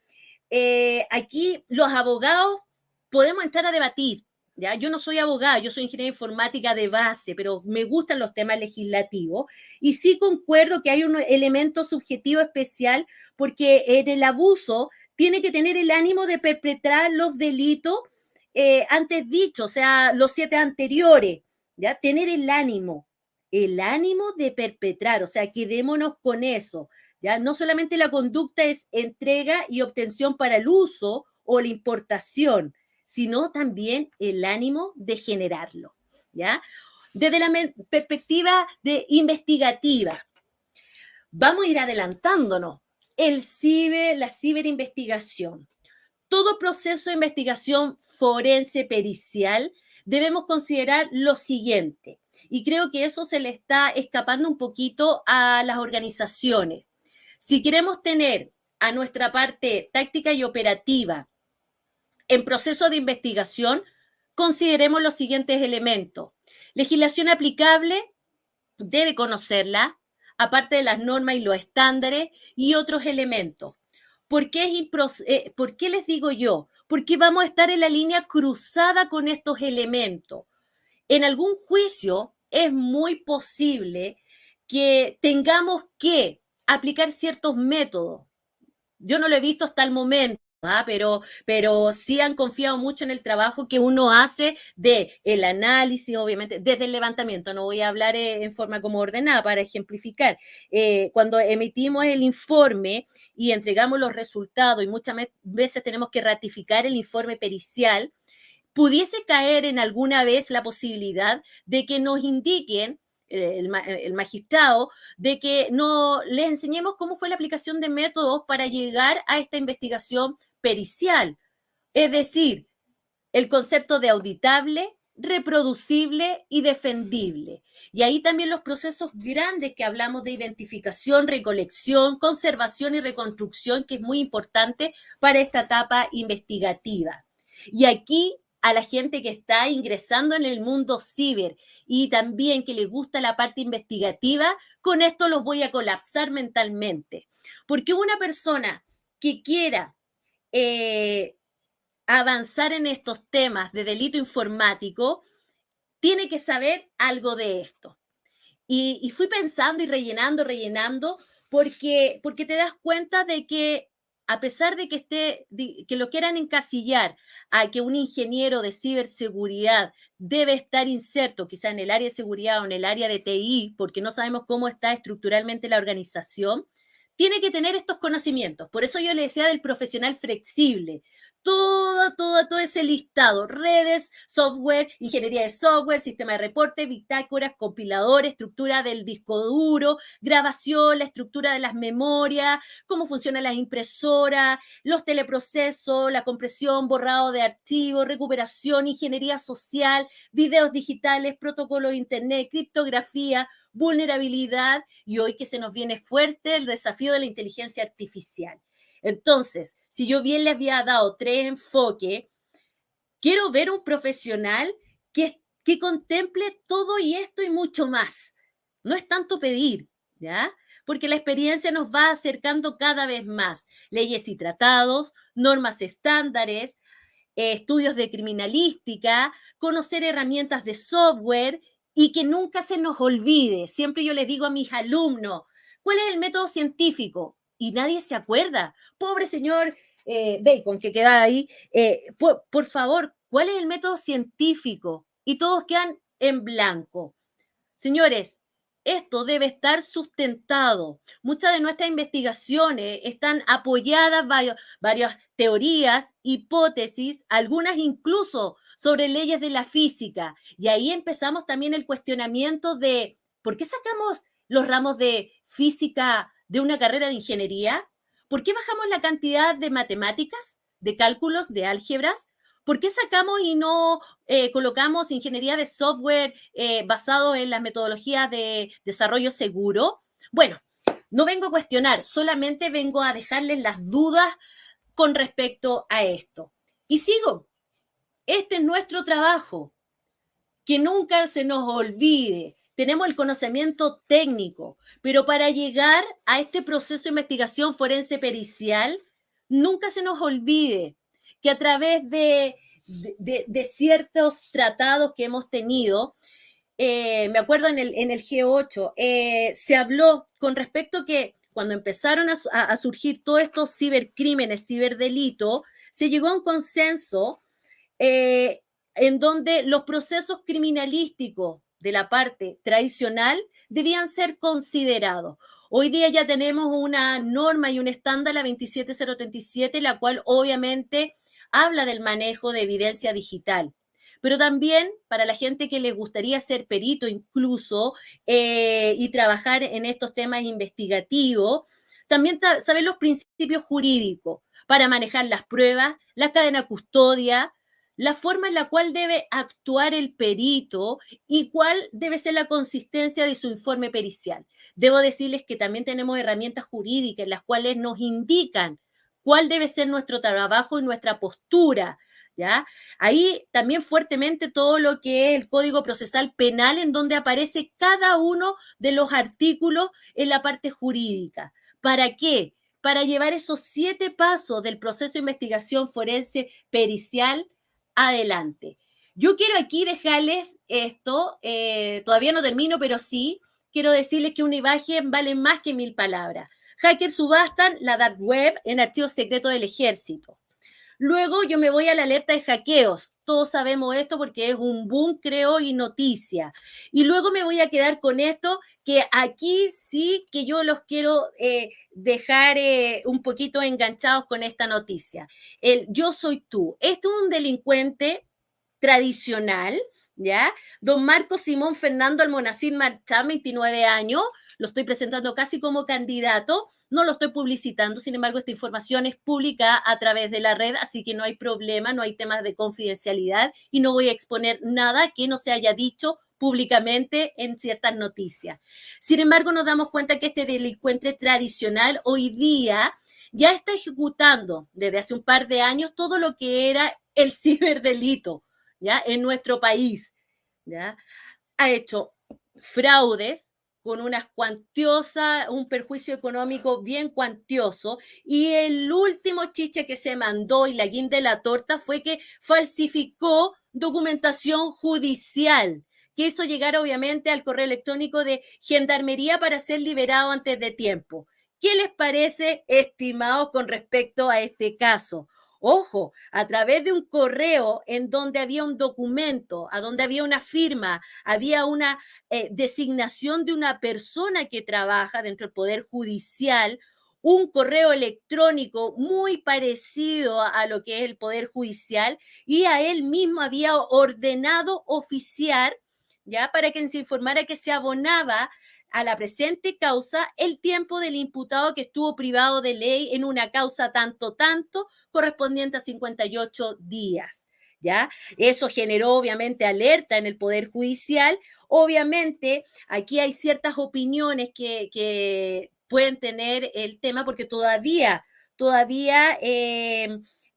aquí los abogados podemos entrar a debatir, ¿ya? Yo no soy abogada, yo soy ingeniera informática de base, pero me gustan los temas legislativos y sí concuerdo que hay un elemento subjetivo especial porque en el abuso tiene que tener el ánimo de perpetrar los delitos antes dichos, o sea, los 7 anteriores, ¿ya? Tener el ánimo de perpetrar, o sea, quedémonos con eso, ¿ya? No solamente la conducta es entrega y obtención para el uso o la importación, sino también el ánimo de generarlo, ¿ya? Desde la perspectiva investigativa, vamos a ir adelantándonos. La ciberinvestigación. Todo proceso de investigación forense pericial debemos considerar lo siguiente, y creo que eso se le está escapando un poquito a las organizaciones. Si queremos tener a nuestra parte táctica y operativa en proceso de investigación, consideremos los siguientes elementos. Legislación aplicable, debe conocerla, aparte de las normas y los estándares y otros elementos. ¿Por qué les digo yo? Porque vamos a estar en la línea cruzada con estos elementos. En algún juicio es muy posible que tengamos que aplicar ciertos métodos. Yo no lo he visto hasta el momento, pero sí han confiado mucho en el trabajo que uno hace de el análisis, obviamente, desde el levantamiento. No voy a hablar en forma como ordenada para ejemplificar. Cuando emitimos el informe y entregamos los resultados, y muchas veces tenemos que ratificar el informe pericial, pudiese caer en alguna vez la posibilidad de que nos indiquen el magistrado, de que no les enseñemos cómo fue la aplicación de métodos para llegar a esta investigación pericial. Es decir, el concepto de auditable, reproducible y defendible. Y ahí también los procesos grandes que hablamos de identificación, recolección, conservación y reconstrucción, que es muy importante para esta etapa investigativa. Y aquí a la gente que está ingresando en el mundo ciber y también que les gusta la parte investigativa, con esto los voy a colapsar mentalmente. Porque una persona que quiera avanzar en estos temas de delito informático tiene que saber algo de esto. Y fui pensando y rellenando, porque te das cuenta de que a pesar de que lo quieran encasillar a que un ingeniero de ciberseguridad debe estar inserto quizá en el área de seguridad o en el área de TI, porque no sabemos cómo está estructuralmente la organización, tiene que tener estos conocimientos. Por eso yo le decía del profesional flexible. Todo ese listado, redes, software, ingeniería de software, sistema de reporte, bitácoras, compiladores, estructura del disco duro, grabación, la estructura de las memorias, cómo funcionan las impresoras, los teleprocesos, la compresión, borrado de archivos, recuperación, ingeniería social, videos digitales, protocolo de internet, criptografía, vulnerabilidad y hoy que se nos viene fuerte el desafío de la inteligencia artificial. Entonces, si yo bien les había dado 3 enfoques, quiero ver un profesional que contemple todo y esto y mucho más. No es tanto pedir, ¿ya? Porque la experiencia nos va acercando cada vez más. Leyes y tratados, normas estándares, estudios de criminalística, conocer herramientas de software y que nunca se nos olvide. Siempre yo les digo a mis alumnos, ¿cuál es el método científico? Y nadie se acuerda. Pobre señor Bacon, que queda ahí. Por favor, ¿cuál es el método científico? Y todos quedan en blanco. Señores, esto debe estar sustentado. Muchas de nuestras investigaciones están apoyadas varias teorías, hipótesis, algunas incluso sobre leyes de la física. Y ahí empezamos también el cuestionamiento de ¿por qué sacamos los ramos de física de una carrera de ingeniería? ¿Por qué bajamos la cantidad de matemáticas, de cálculos, de álgebras? ¿Por qué sacamos y no colocamos ingeniería de software basado en las metodologías de desarrollo seguro? Bueno, no vengo a cuestionar, solamente vengo a dejarles las dudas con respecto a esto. Y sigo. Este es nuestro trabajo. Que nunca se nos olvide. Tenemos el conocimiento técnico, pero para llegar a este proceso de investigación forense pericial, nunca se nos olvide que a través de ciertos tratados que hemos tenido, me acuerdo en el G8, se habló con respecto que cuando empezaron a surgir todos estos cibercrímenes, ciberdelitos, se llegó a un consenso en donde los procesos criminalísticos de la parte tradicional debían ser considerados. Hoy día ya tenemos una norma y un estándar, la 27037, la cual obviamente habla del manejo de evidencia digital. Pero también para la gente que les gustaría ser perito incluso y trabajar en estos temas investigativos, también saber los principios jurídicos para manejar las pruebas, la cadena custodia, la forma en la cual debe actuar el perito y cuál debe ser la consistencia de su informe pericial. Debo decirles que también tenemos herramientas jurídicas en las cuales nos indican cuál debe ser nuestro trabajo y nuestra postura, ¿ya? Ahí también fuertemente todo lo que es el Código Procesal Penal, en donde aparece cada uno de los artículos en la parte jurídica. ¿Para qué? Para llevar esos 7 pasos del proceso de investigación forense pericial adelante. Yo quiero aquí dejarles esto, todavía no termino, pero sí, quiero decirles que una imagen vale más que 1000 palabras. Hackers subastan la dark web en archivos secretos del ejército. Luego yo me voy a la alerta de hackeos. Todos sabemos esto porque es un boom, creo, y noticia. Y luego me voy a quedar con esto, que aquí sí que yo los quiero dejar un poquito enganchados con esta noticia. El yo soy tú. Esto es un delincuente tradicional, ¿ya? Don Marcos Simón Fernando Almonacid Marchán, 29 años, lo estoy presentando casi como candidato, no lo estoy publicitando, sin embargo, esta información es pública a través de la red, así que no hay problema, no hay temas de confidencialidad y no voy a exponer nada que no se haya dicho públicamente en ciertas noticias. Sin embargo, nos damos cuenta que este delincuente tradicional hoy día ya está ejecutando desde hace un par de años todo lo que era el ciberdelito, ¿ya? En nuestro país, ¿ya? Ha hecho fraudes con unas cuantiosas, un perjuicio económico bien cuantioso, y el último chiche que se mandó y la guinda de la torta fue que falsificó documentación judicial, que hizo llegar obviamente al correo electrónico de Gendarmería para ser liberado antes de tiempo. ¿Qué les parece, estimados, con respecto a este caso? Ojo, a través de un correo en donde había un documento, a donde había una firma, había una designación de una persona que trabaja dentro del Poder Judicial, un correo electrónico muy parecido a lo que es el Poder Judicial, y a él mismo había ordenado oficiar, ya, para que se informara que se abonaba a la presente causa el tiempo del imputado que estuvo privado de ley en una causa tanto, correspondiente a 58 días. ¿Ya? Eso generó obviamente alerta en el Poder Judicial. Obviamente aquí hay ciertas opiniones que pueden tener el tema porque todavía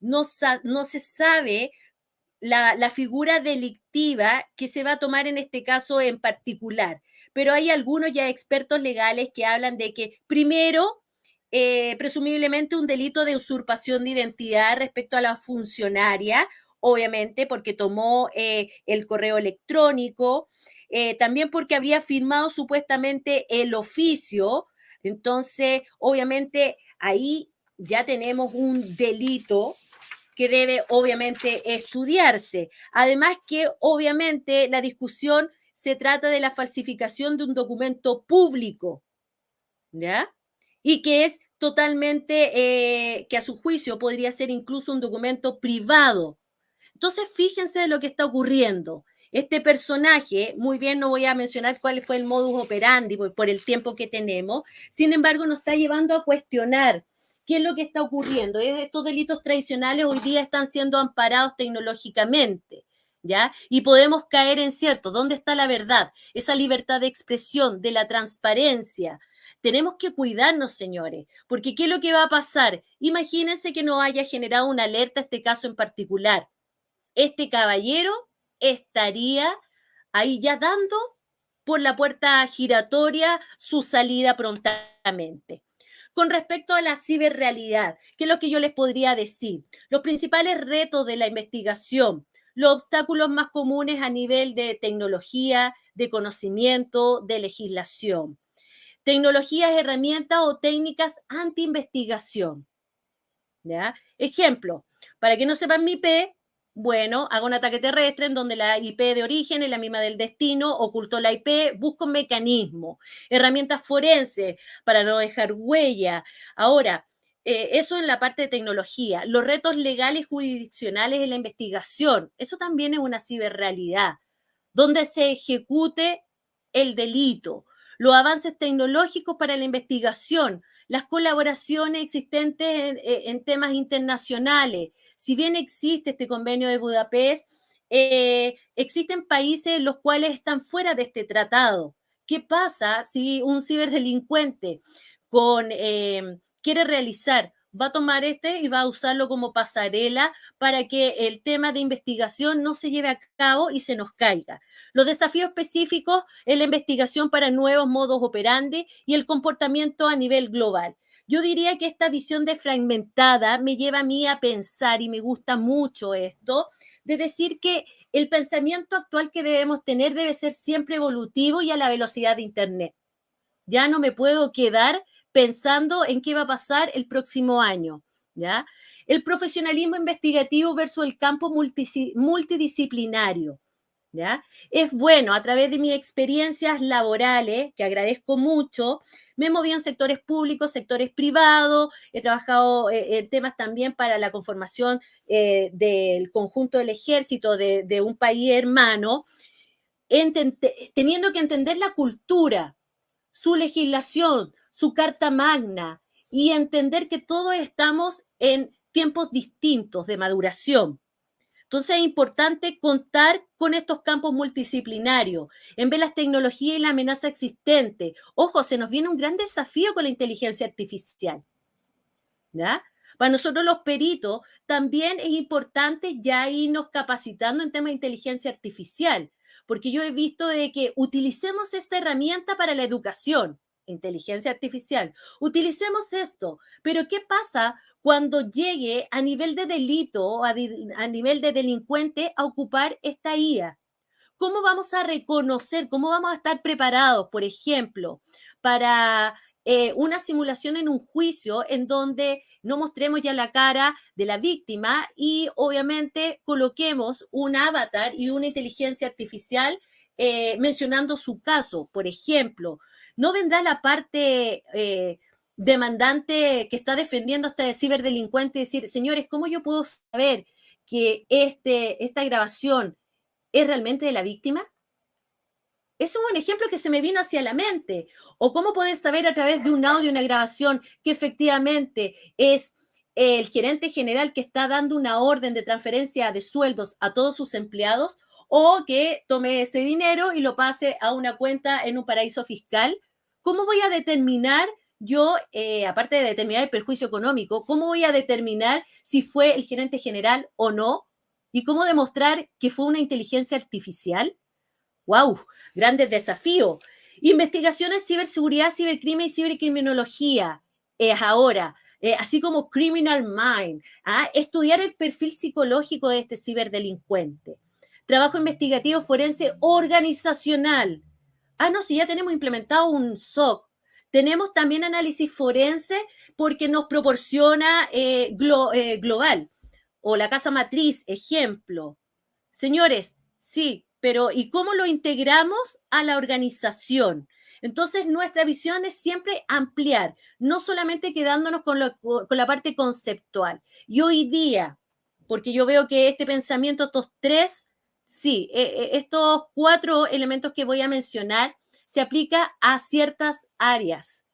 no se sabe la figura delictiva que se va a tomar en este caso en particular. Pero hay algunos ya expertos legales que hablan de que primero, presumiblemente un delito de usurpación de identidad respecto a la funcionaria, obviamente porque tomó el correo electrónico, también porque habría firmado supuestamente el oficio. Entonces, obviamente ahí ya tenemos un delito que debe obviamente estudiarse. Además que obviamente la discusión se trata de la falsificación de un documento público, ¿ya? Y que es totalmente, que a su juicio podría ser incluso un documento privado. Entonces, fíjense de lo que está ocurriendo. Este personaje, muy bien, no voy a mencionar cuál fue el modus operandi por el tiempo que tenemos, sin embargo, nos está llevando a cuestionar qué es lo que está ocurriendo. Estos delitos tradicionales hoy día están siendo amparados tecnológicamente, ¿ya? Y podemos caer en cierto, ¿dónde está la verdad? Esa libertad de expresión, de la transparencia. Tenemos que cuidarnos, señores, porque ¿qué es lo que va a pasar? Imagínense que no haya generado una alerta este caso en particular. Este caballero estaría ahí ya dando por la puerta giratoria su salida prontamente. Con respecto a la ciberrealidad, ¿qué es lo que yo les podría decir? Los principales retos de la investigación, los obstáculos más comunes a nivel de tecnología, de conocimiento, de legislación. Tecnologías, herramientas o técnicas anti-investigación. ¿Ya? Ejemplo, para que no sepan mi IP, bueno, hago un ataque terrestre en donde la IP de origen es la misma del destino, oculto la IP, busco un mecanismo, herramientas forenses para no dejar huella. Ahora, eso en la parte de tecnología. Los retos legales y jurisdiccionales en la investigación, eso también es una ciberrealidad, donde se ejecute el delito. Los avances tecnológicos para la investigación, las colaboraciones existentes en temas internacionales. Si bien existe este convenio de Budapest, existen países los cuales están fuera de este tratado. ¿Qué pasa si un ciberdelincuente quiere realizar, va a tomar y va a usarlo como pasarela para que el tema de investigación no se lleve a cabo y se nos caiga? Los desafíos específicos en la investigación para nuevos modos operandi y el comportamiento a nivel global. Yo diría que esta visión de fragmentada me lleva a mí a pensar, y me gusta mucho esto, de decir que el pensamiento actual que debemos tener debe ser siempre evolutivo y a la velocidad de Internet. Ya no me puedo quedar pensando en qué va a pasar el próximo año, ¿ya? El profesionalismo investigativo versus el campo multidisciplinario, ¿ya? Es bueno, a través de mis experiencias laborales, que agradezco mucho, me moví en sectores públicos, sectores privados, he trabajado en temas también para la conformación del conjunto del ejército de un país hermano, teniendo que entender la cultura, su legislación, su carta magna y entender que todos estamos en tiempos distintos de maduración. Entonces es importante contar con estos campos multidisciplinarios, en ver las tecnologías y la amenaza existente. Ojo, se nos viene un gran desafío con la inteligencia artificial, ¿ya? Para nosotros los peritos también es importante ya irnos capacitando en temas de inteligencia artificial, porque yo he visto de que utilicemos esta herramienta para la educación, inteligencia artificial, utilicemos esto, pero ¿qué pasa cuando llegue a nivel de delito, a nivel de delincuente, a ocupar esta IA? ¿Cómo vamos a reconocer, cómo vamos a estar preparados, por ejemplo, para una simulación en un juicio en donde no mostremos ya la cara de la víctima y obviamente coloquemos un avatar y una inteligencia artificial mencionando su caso? Por ejemplo, ¿no vendrá la parte demandante que está defendiendo a este ciberdelincuente y decir, señores, ¿cómo yo puedo saber que esta grabación es realmente de la víctima? Es un buen ejemplo que se me vino hacia la mente. O cómo poder saber a través de un audio, una grabación, que efectivamente es el gerente general que está dando una orden de transferencia de sueldos a todos sus empleados, o que tome ese dinero y lo pase a una cuenta en un paraíso fiscal. ¿Cómo voy a determinar yo, aparte de determinar el perjuicio económico, cómo voy a determinar si fue el gerente general o no? ¿Y cómo demostrar que fue una inteligencia artificial? ¡Wow! Grandes desafíos. Investigaciones, ciberseguridad, cibercrimen y cibercriminología. Es ahora, así como Criminal Mind. Estudiar el perfil psicológico de este ciberdelincuente. Trabajo investigativo forense organizacional. No, si ya tenemos implementado un SOC. Tenemos también análisis forense porque nos proporciona global. O la casa matriz, ejemplo. Señores, sí, pero ¿y cómo lo integramos a la organización? Entonces, nuestra visión es siempre ampliar, no solamente quedándonos con la parte conceptual. Y hoy día, porque yo veo que este pensamiento, estos tres, sí, estos 4 elementos que voy a mencionar, se aplica a ciertas áreas.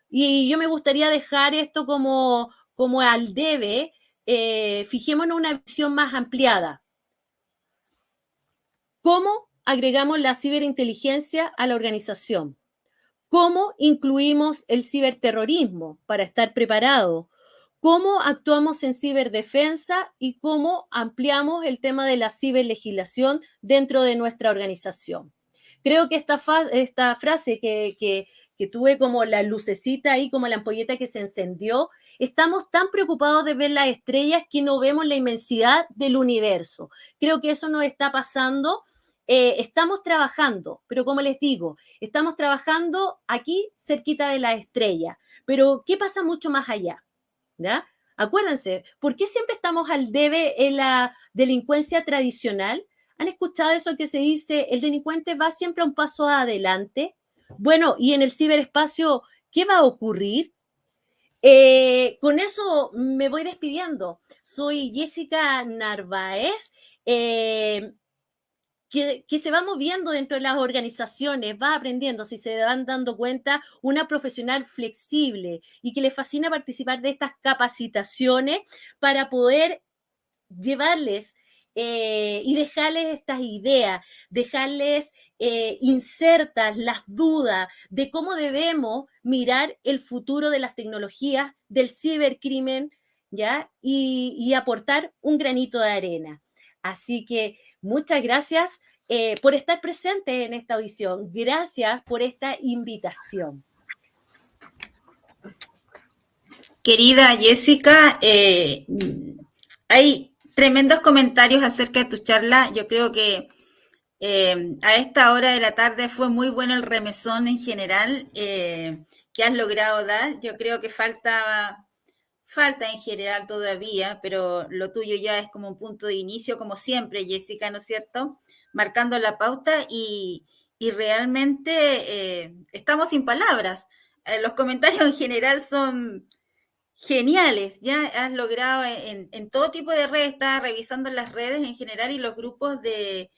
Y yo me gustaría dejar esto como al debe, fijémonos una visión más ampliada. ¿Cómo agregamos la ciberinteligencia a la organización? ¿Cómo incluimos el ciberterrorismo para estar preparados? ¿Cómo actuamos en ciberdefensa y cómo ampliamos el tema de la ciberlegislación dentro de nuestra organización? Creo que esta frase que tuve como la lucecita ahí, como la ampolleta que se encendió, estamos tan preocupados de ver las estrellas que no vemos la inmensidad del universo. Creo que eso nos está pasando. Estamos trabajando, pero como les digo, estamos trabajando aquí cerquita de la estrella, pero ¿qué pasa mucho más allá? ¿Ya? Acuérdense, ¿por qué siempre estamos al debe en la delincuencia tradicional? ¿Han escuchado eso que se dice, el delincuente va siempre a un paso adelante? Bueno, y en el ciberespacio, ¿qué va a ocurrir? Con eso me voy despidiendo. Soy Jessica Narváez. Que se va moviendo dentro de las organizaciones, va aprendiendo, si se van dando cuenta, una profesional flexible y que le fascina participar de estas capacitaciones para poder llevarles y dejarles estas ideas, dejarles insertas las dudas de cómo debemos mirar el futuro de las tecnologías, del cibercrimen, ¿ya? Y aportar un granito de arena. Así que muchas gracias por estar presente en esta audición. Gracias por esta invitación. Querida Jessica, hay tremendos comentarios acerca de tu charla. Yo creo que A esta hora de la tarde fue muy bueno el remesón en general que has logrado dar. Yo creo que falta en general todavía, pero lo tuyo ya es como un punto de inicio, como siempre, Jessica, ¿no es cierto? Marcando la pauta y realmente estamos sin palabras. Los comentarios en general son geniales, ya has logrado en todo tipo de redes, estaba revisando las redes en general y los grupos de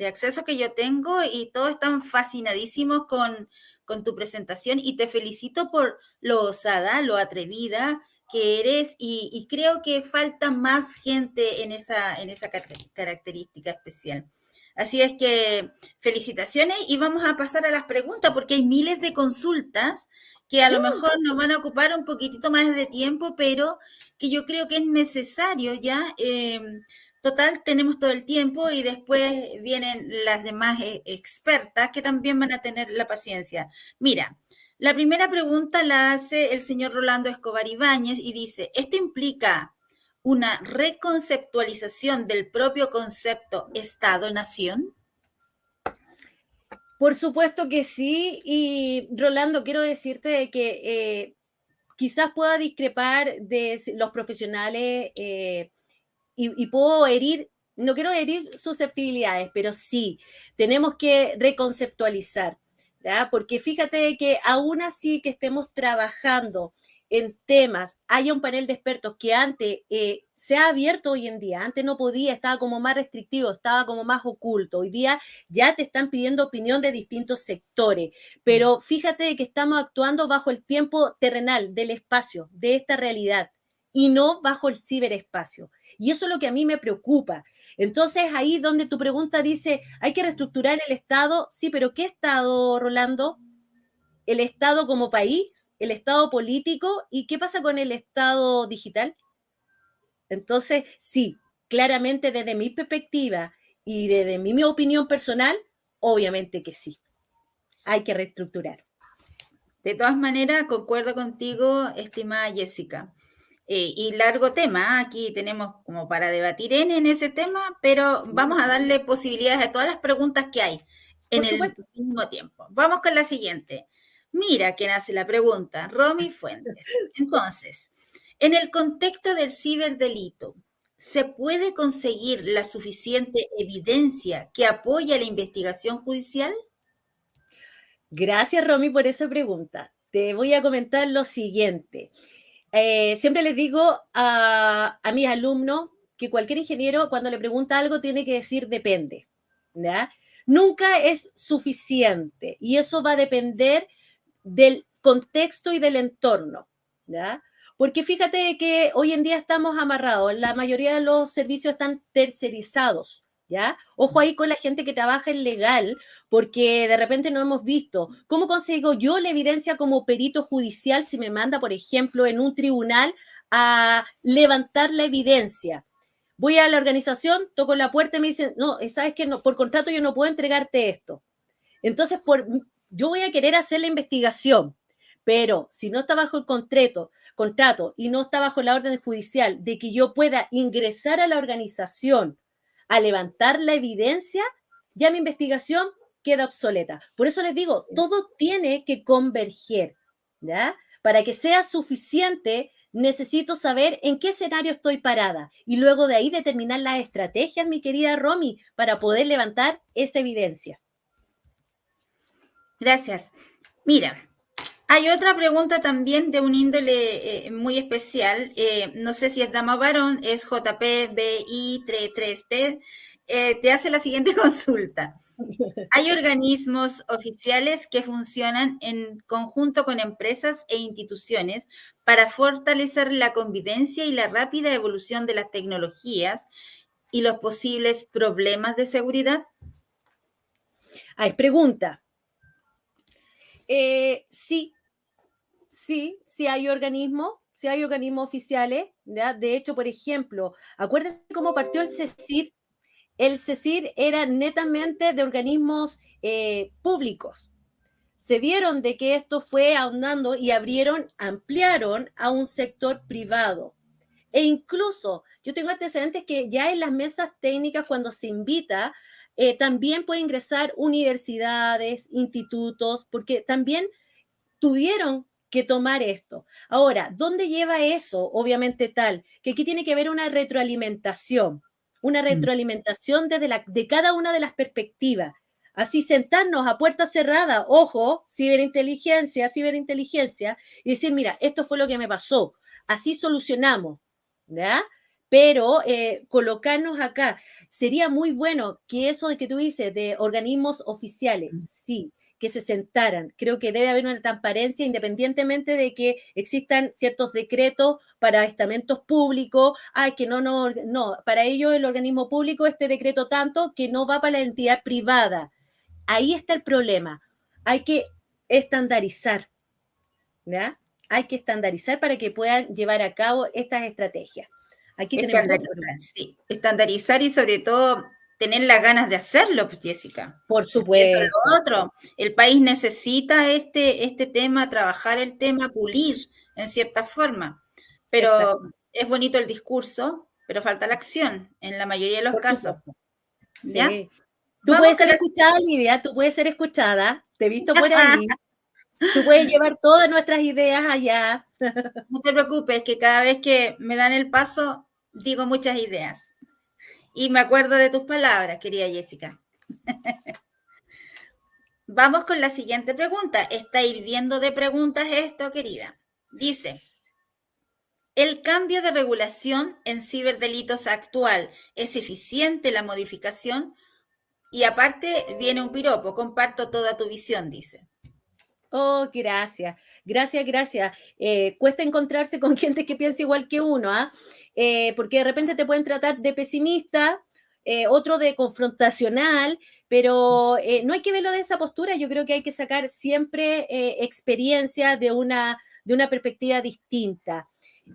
acceso que yo tengo y todos están fascinadísimos con tu presentación y te felicito por lo osada, lo atrevida que eres y creo que falta más gente en esa característica especial. Así es que felicitaciones y vamos a pasar a las preguntas porque hay miles de consultas que a lo mejor nos van a ocupar un poquitito más de tiempo, pero que yo creo que es necesario ya. Total, tenemos todo el tiempo y después vienen las demás expertas que también van a tener la paciencia. Mira, la primera pregunta la hace el señor Rolando Escobar Ibáñez y dice, ¿esto implica una reconceptualización del propio concepto Estado-Nación? Por supuesto que sí, y Rolando, quiero decirte que quizás pueda discrepar de los profesionales y puedo herir, no quiero herir susceptibilidades, pero sí, tenemos que reconceptualizar, ¿ya? Porque fíjate que aún así que estemos trabajando en temas, haya un panel de expertos que antes se ha abierto hoy en día, antes no podía, estaba como más restrictivo, estaba como más oculto, hoy día ya te están pidiendo opinión de distintos sectores, pero fíjate que estamos actuando bajo el tiempo terrenal del espacio, de esta realidad, y no bajo el ciberespacio. Y eso es lo que a mí me preocupa. Entonces, ahí donde tu pregunta dice, hay que reestructurar el Estado, sí, pero ¿qué Estado, Rolando? ¿El Estado como país? ¿El Estado político? ¿Y qué pasa con el Estado digital? Entonces, sí, claramente desde mi perspectiva y desde mi opinión personal, obviamente que sí, hay que reestructurar. De todas maneras, concuerdo contigo, estimada Jessica. Y largo tema, aquí tenemos como para debatir en ese tema, pero Sí, vamos a darle posibilidades a todas las preguntas que hay en por el supuesto. mismo tiempo. Vamos con la siguiente. Mira quién hace la pregunta, Romy Fuentes. Entonces, en el contexto del ciberdelito, ¿se puede conseguir la suficiente evidencia que apoya la investigación judicial? Gracias, Romy, por esa pregunta. Te voy a comentar lo siguiente. Siempre les digo a mis alumnos que cualquier ingeniero cuando le pregunta algo tiene que decir depende, ¿ya? Nunca es suficiente y eso va a depender del contexto y del entorno, ¿ya? Porque fíjate que hoy en día estamos amarrados, la mayoría de los servicios están tercerizados, ¿ya? Ojo ahí con la gente que trabaja en legal, porque de repente no hemos visto cómo consigo yo la evidencia como perito judicial si me manda, por ejemplo, en un tribunal a levantar la evidencia. Voy a la organización, toco la puerta y me dicen, no, sabes que no, por contrato yo no puedo entregarte esto. Entonces, yo voy a querer hacer la investigación, pero si no está bajo el contrato y no está bajo la orden judicial de que yo pueda ingresar a la organización a levantar la evidencia, ya mi investigación queda obsoleta. Por eso les digo, todo tiene que converger, ¿ya? Para que sea suficiente, necesito saber en qué escenario estoy parada y luego de ahí determinar las estrategias, mi querida Romy, para poder levantar esa evidencia. Gracias. Mira, hay otra pregunta también de un índole muy especial. No sé si es dama o varón, es JPBI33T. Te hace la siguiente consulta. ¿Hay organismos oficiales que funcionan en conjunto con empresas e instituciones para fortalecer la convivencia y la rápida evolución de las tecnologías y los posibles problemas de seguridad? Hay pregunta. Sí, sí hay organismos oficiales, ¿ya? De hecho, por ejemplo, acuérdense cómo partió el CECIR. El CECIR era netamente de organismos públicos. Se vieron de que esto fue ahondando y ampliaron a un sector privado. E incluso, yo tengo antecedentes que ya en las mesas técnicas, cuando se invita también puede ingresar universidades, institutos, porque también tuvieron que tomar esto. Ahora, ¿dónde lleva eso? Obviamente tal, que aquí tiene que haber una retroalimentación de cada una de las perspectivas. Así sentarnos a puerta cerrada, ojo, ciberinteligencia, y decir, mira, esto fue lo que me pasó, así solucionamos, ¿ya? Pero colocarnos acá, sería muy bueno que eso de que tú dices, de organismos oficiales, sí, que se sentaran. Creo que debe haber una transparencia independientemente de que existan ciertos decretos para estamentos públicos. Que no, para ellos el organismo público, este decreto tanto que no va para la entidad privada. Ahí está el problema. Hay que estandarizar, ¿ya? Hay que estandarizar para que puedan llevar a cabo estas estrategias. Aquí tenemos otro problema. Sí, estandarizar y sobre todo tener las ganas de hacerlo, pues, Jessica. Por Eso es supuesto. lo otro. El país necesita este tema, trabajar el tema, pulir en cierta forma. Pero Exacto. es bonito el discurso, pero falta la acción en la mayoría de los Por casos. supuesto. ¿Ya? Sí. Tú Vamos puedes con ser la... escuchada, Lidia, tú puedes ser escuchada, te he visto por ahí, tú puedes llevar todas nuestras ideas allá. No te preocupes, que cada vez que me dan el paso, digo muchas ideas. Y me acuerdo de tus palabras, querida Jessica. Vamos con la siguiente pregunta. Está hirviendo de preguntas esto, querida. Dice, ¿el cambio de regulación en ciberdelitos actual es eficiente la modificación? Y aparte viene un piropo, comparto toda tu visión, dice. Oh, gracias, gracias. Cuesta encontrarse con gente que piensa igual que uno, ¿ah? Porque de repente te pueden tratar de pesimista, otro de confrontacional, pero no hay que verlo de esa postura. Yo creo que hay que sacar siempre experiencia de una perspectiva distinta.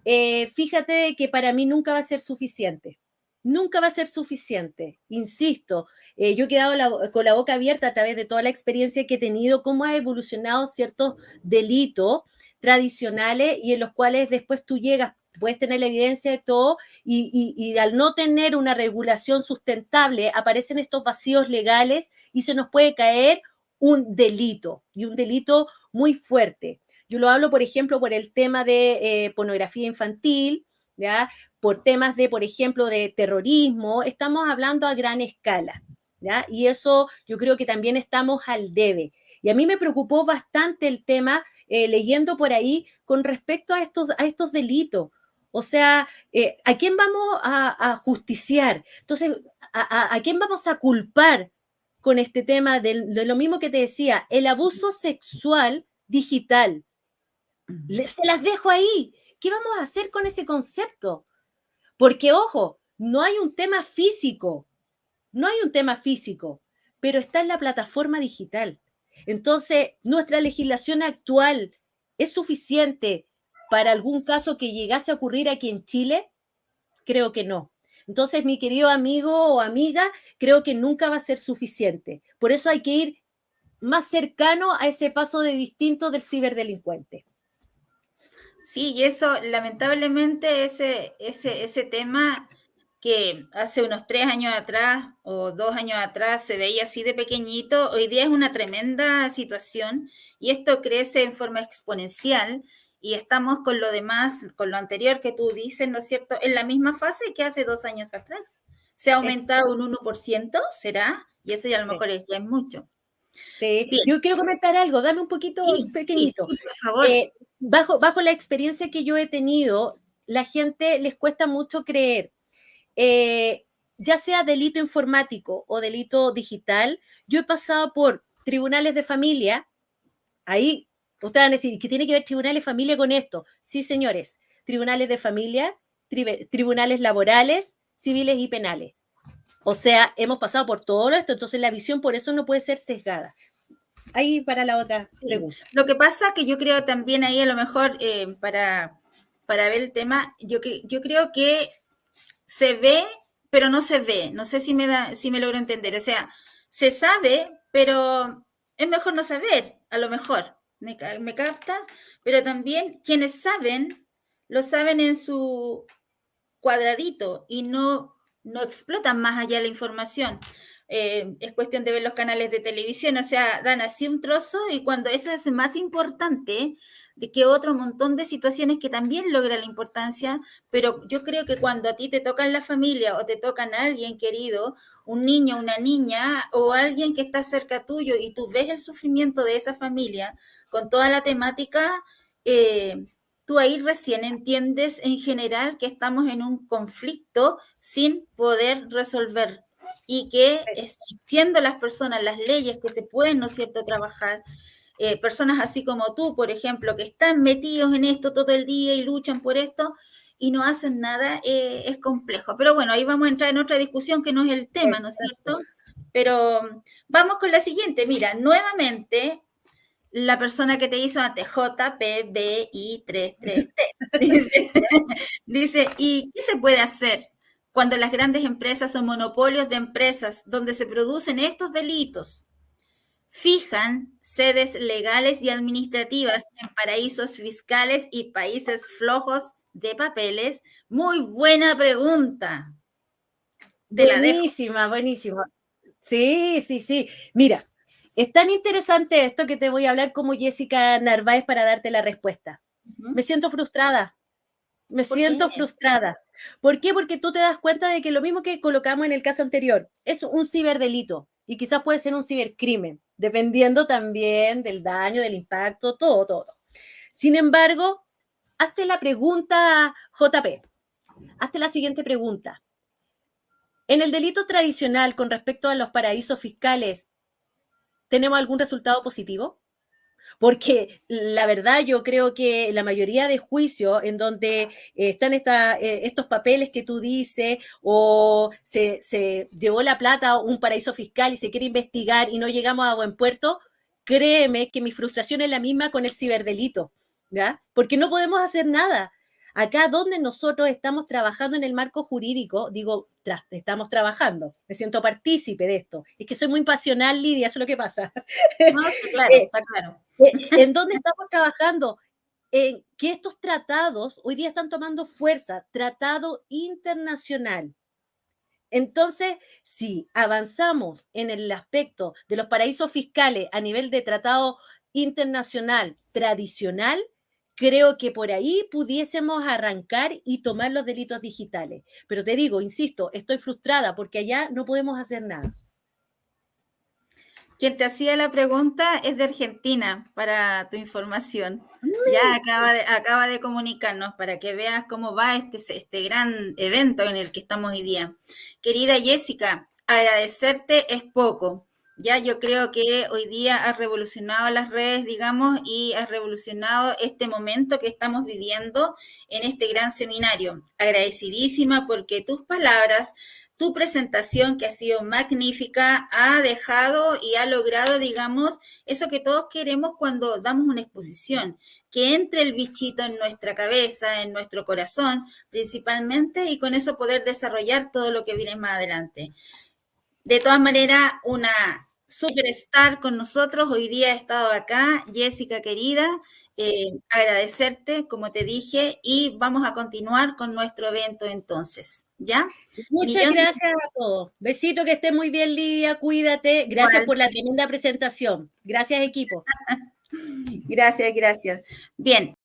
Fíjate que para mí nunca va a ser suficiente. Nunca va a ser suficiente, insisto. Yo he quedado con la boca abierta a través de toda la experiencia que he tenido, cómo ha evolucionado ciertos delitos tradicionales y en los cuales después tú llegas, puedes tener la evidencia de todo y al no tener una regulación sustentable aparecen estos vacíos legales y se nos puede caer un delito y un delito muy fuerte. Yo lo hablo, por ejemplo, por el tema de pornografía infantil, ¿ya? Por temas de, por ejemplo, de terrorismo, estamos hablando a gran escala, ¿ya? Y eso yo creo que también estamos al debe. Y a mí me preocupó bastante el tema, leyendo por ahí, con respecto a estos delitos. O sea, ¿a quién vamos a justiciar? Entonces, ¿a quién vamos a culpar con este tema de lo mismo que te decía, el abuso sexual digital? Se las dejo ahí. ¿Qué vamos a hacer con ese concepto? Porque, ojo, no hay un tema físico, pero está en la plataforma digital. Entonces, ¿nuestra legislación actual es suficiente para algún caso que llegase a ocurrir aquí en Chile? Creo que no. Entonces, mi querido amigo o amiga, creo que nunca va a ser suficiente. Por eso hay que ir más cercano a ese paso de distinto del ciberdelincuente. Sí, y eso, lamentablemente, ese tema que hace unos 3 años atrás o 2 años atrás se veía así de pequeñito, hoy día es una tremenda situación y esto crece en forma exponencial y estamos con lo demás, con lo anterior que tú dices, ¿no es cierto?, en la misma fase que hace 2 años atrás. Se ha aumentado un 1%, ¿será? Y eso ya a lo mejor ya es mucho. Sí, Bien, yo quiero comentar algo, dame un poquito sí, pequeñito. por favor. Bajo la experiencia que yo he tenido, la gente les cuesta mucho creer, ya sea delito informático o delito digital. Yo he pasado por tribunales de familia, ahí ustedes van a decir, ¿qué tiene que ver tribunales de familia con esto? Sí, señores, tribunales de familia, tribunales laborales, civiles y penales. O sea, hemos pasado por todo esto, entonces la visión por eso no puede ser sesgada. Ahí para la otra pregunta. Sí. Lo que pasa que yo creo también ahí a lo mejor para ver el tema, yo creo que se ve, pero no se ve. No sé si me logro entender. O sea, se sabe, pero es mejor no saber, a lo mejor. ¿Me captas? Pero también quienes saben, lo saben en su cuadradito y no explotan más allá la información. es cuestión de ver los canales de televisión, o sea, dan así un trozo y cuando ese es más importante de que otro montón de situaciones que también logra la importancia, pero yo creo que cuando a ti te tocan la familia o te tocan a alguien querido, un niño, una niña o alguien que está cerca tuyo y tú ves el sufrimiento de esa familia con toda la temática, tú ahí recién entiendes en general que estamos en un conflicto sin poder resolver y que existiendo las personas, las leyes que se pueden, ¿no es cierto?, trabajar, personas así como tú, por ejemplo, que están metidos en esto todo el día y luchan por esto y no hacen nada, es complejo. Pero bueno, ahí vamos a entrar en otra discusión que no es el tema, ¿no es cierto? Pero vamos con la siguiente. Mira, nuevamente, la persona que te hizo antes, JPBI33T, dice, ¿y qué se puede hacer cuando las grandes empresas son monopolios de empresas donde se producen estos delitos? Fijan sedes legales y administrativas en paraísos fiscales y países flojos de papeles. Muy buena pregunta. Te la dejo. Buenísima, buenísima. Sí, sí, sí. Mira, es tan interesante esto que te voy a hablar como Jessica Narváez para darte la respuesta. Me siento frustrada. Me siento frustrada. ¿Por qué? Porque tú te das cuenta de que lo mismo que colocamos en el caso anterior, es un ciberdelito y quizás puede ser un cibercrimen, dependiendo también del daño, del impacto, todo, todo. Sin embargo, hazte la pregunta, JP, hazte la siguiente pregunta. En el delito tradicional con respecto a los paraísos fiscales, ¿tenemos algún resultado positivo? Porque la verdad yo creo que la mayoría de juicios en donde están estos papeles que tú dices o se llevó la plata a un paraíso fiscal y se quiere investigar y no llegamos a buen puerto, créeme que mi frustración es la misma con el ciberdelito, ¿ya? Porque no podemos hacer nada. Acá donde nosotros estamos trabajando en el marco jurídico, digo, estamos trabajando, me siento partícipe de esto. Es que soy muy pasional, Lidia, eso es lo que pasa. No, está claro. ¿En dónde estamos trabajando? En que estos tratados hoy día están tomando fuerza, tratado internacional. Entonces, si avanzamos en el aspecto de los paraísos fiscales a nivel de tratado internacional tradicional, creo que por ahí pudiésemos arrancar y tomar los delitos digitales. Pero te digo, insisto, estoy frustrada porque allá no podemos hacer nada. Quien te hacía la pregunta es de Argentina, para tu información. Ya acaba de comunicarnos para que veas cómo va este gran evento en el que estamos hoy día. Querida Jessica, agradecerte es poco. Ya yo creo que hoy día has revolucionado las redes, digamos, y has revolucionado este momento que estamos viviendo en este gran seminario. Agradecidísima porque tus palabras, tu presentación, que ha sido magnífica, ha dejado y ha logrado, digamos, eso que todos queremos cuando damos una exposición, que entre el bichito en nuestra cabeza, en nuestro corazón, principalmente, y con eso poder desarrollar todo lo que viene más adelante. De todas maneras, una superstar con nosotros. Hoy día ha estado acá, Jessica querida, agradecerte, como te dije, y vamos a continuar con nuestro evento entonces, ¿ya? Muchas gracias a todos. Besito, que estés muy bien, Lidia, cuídate. Gracias por la tremenda presentación. Gracias, equipo. Gracias, gracias. Bien.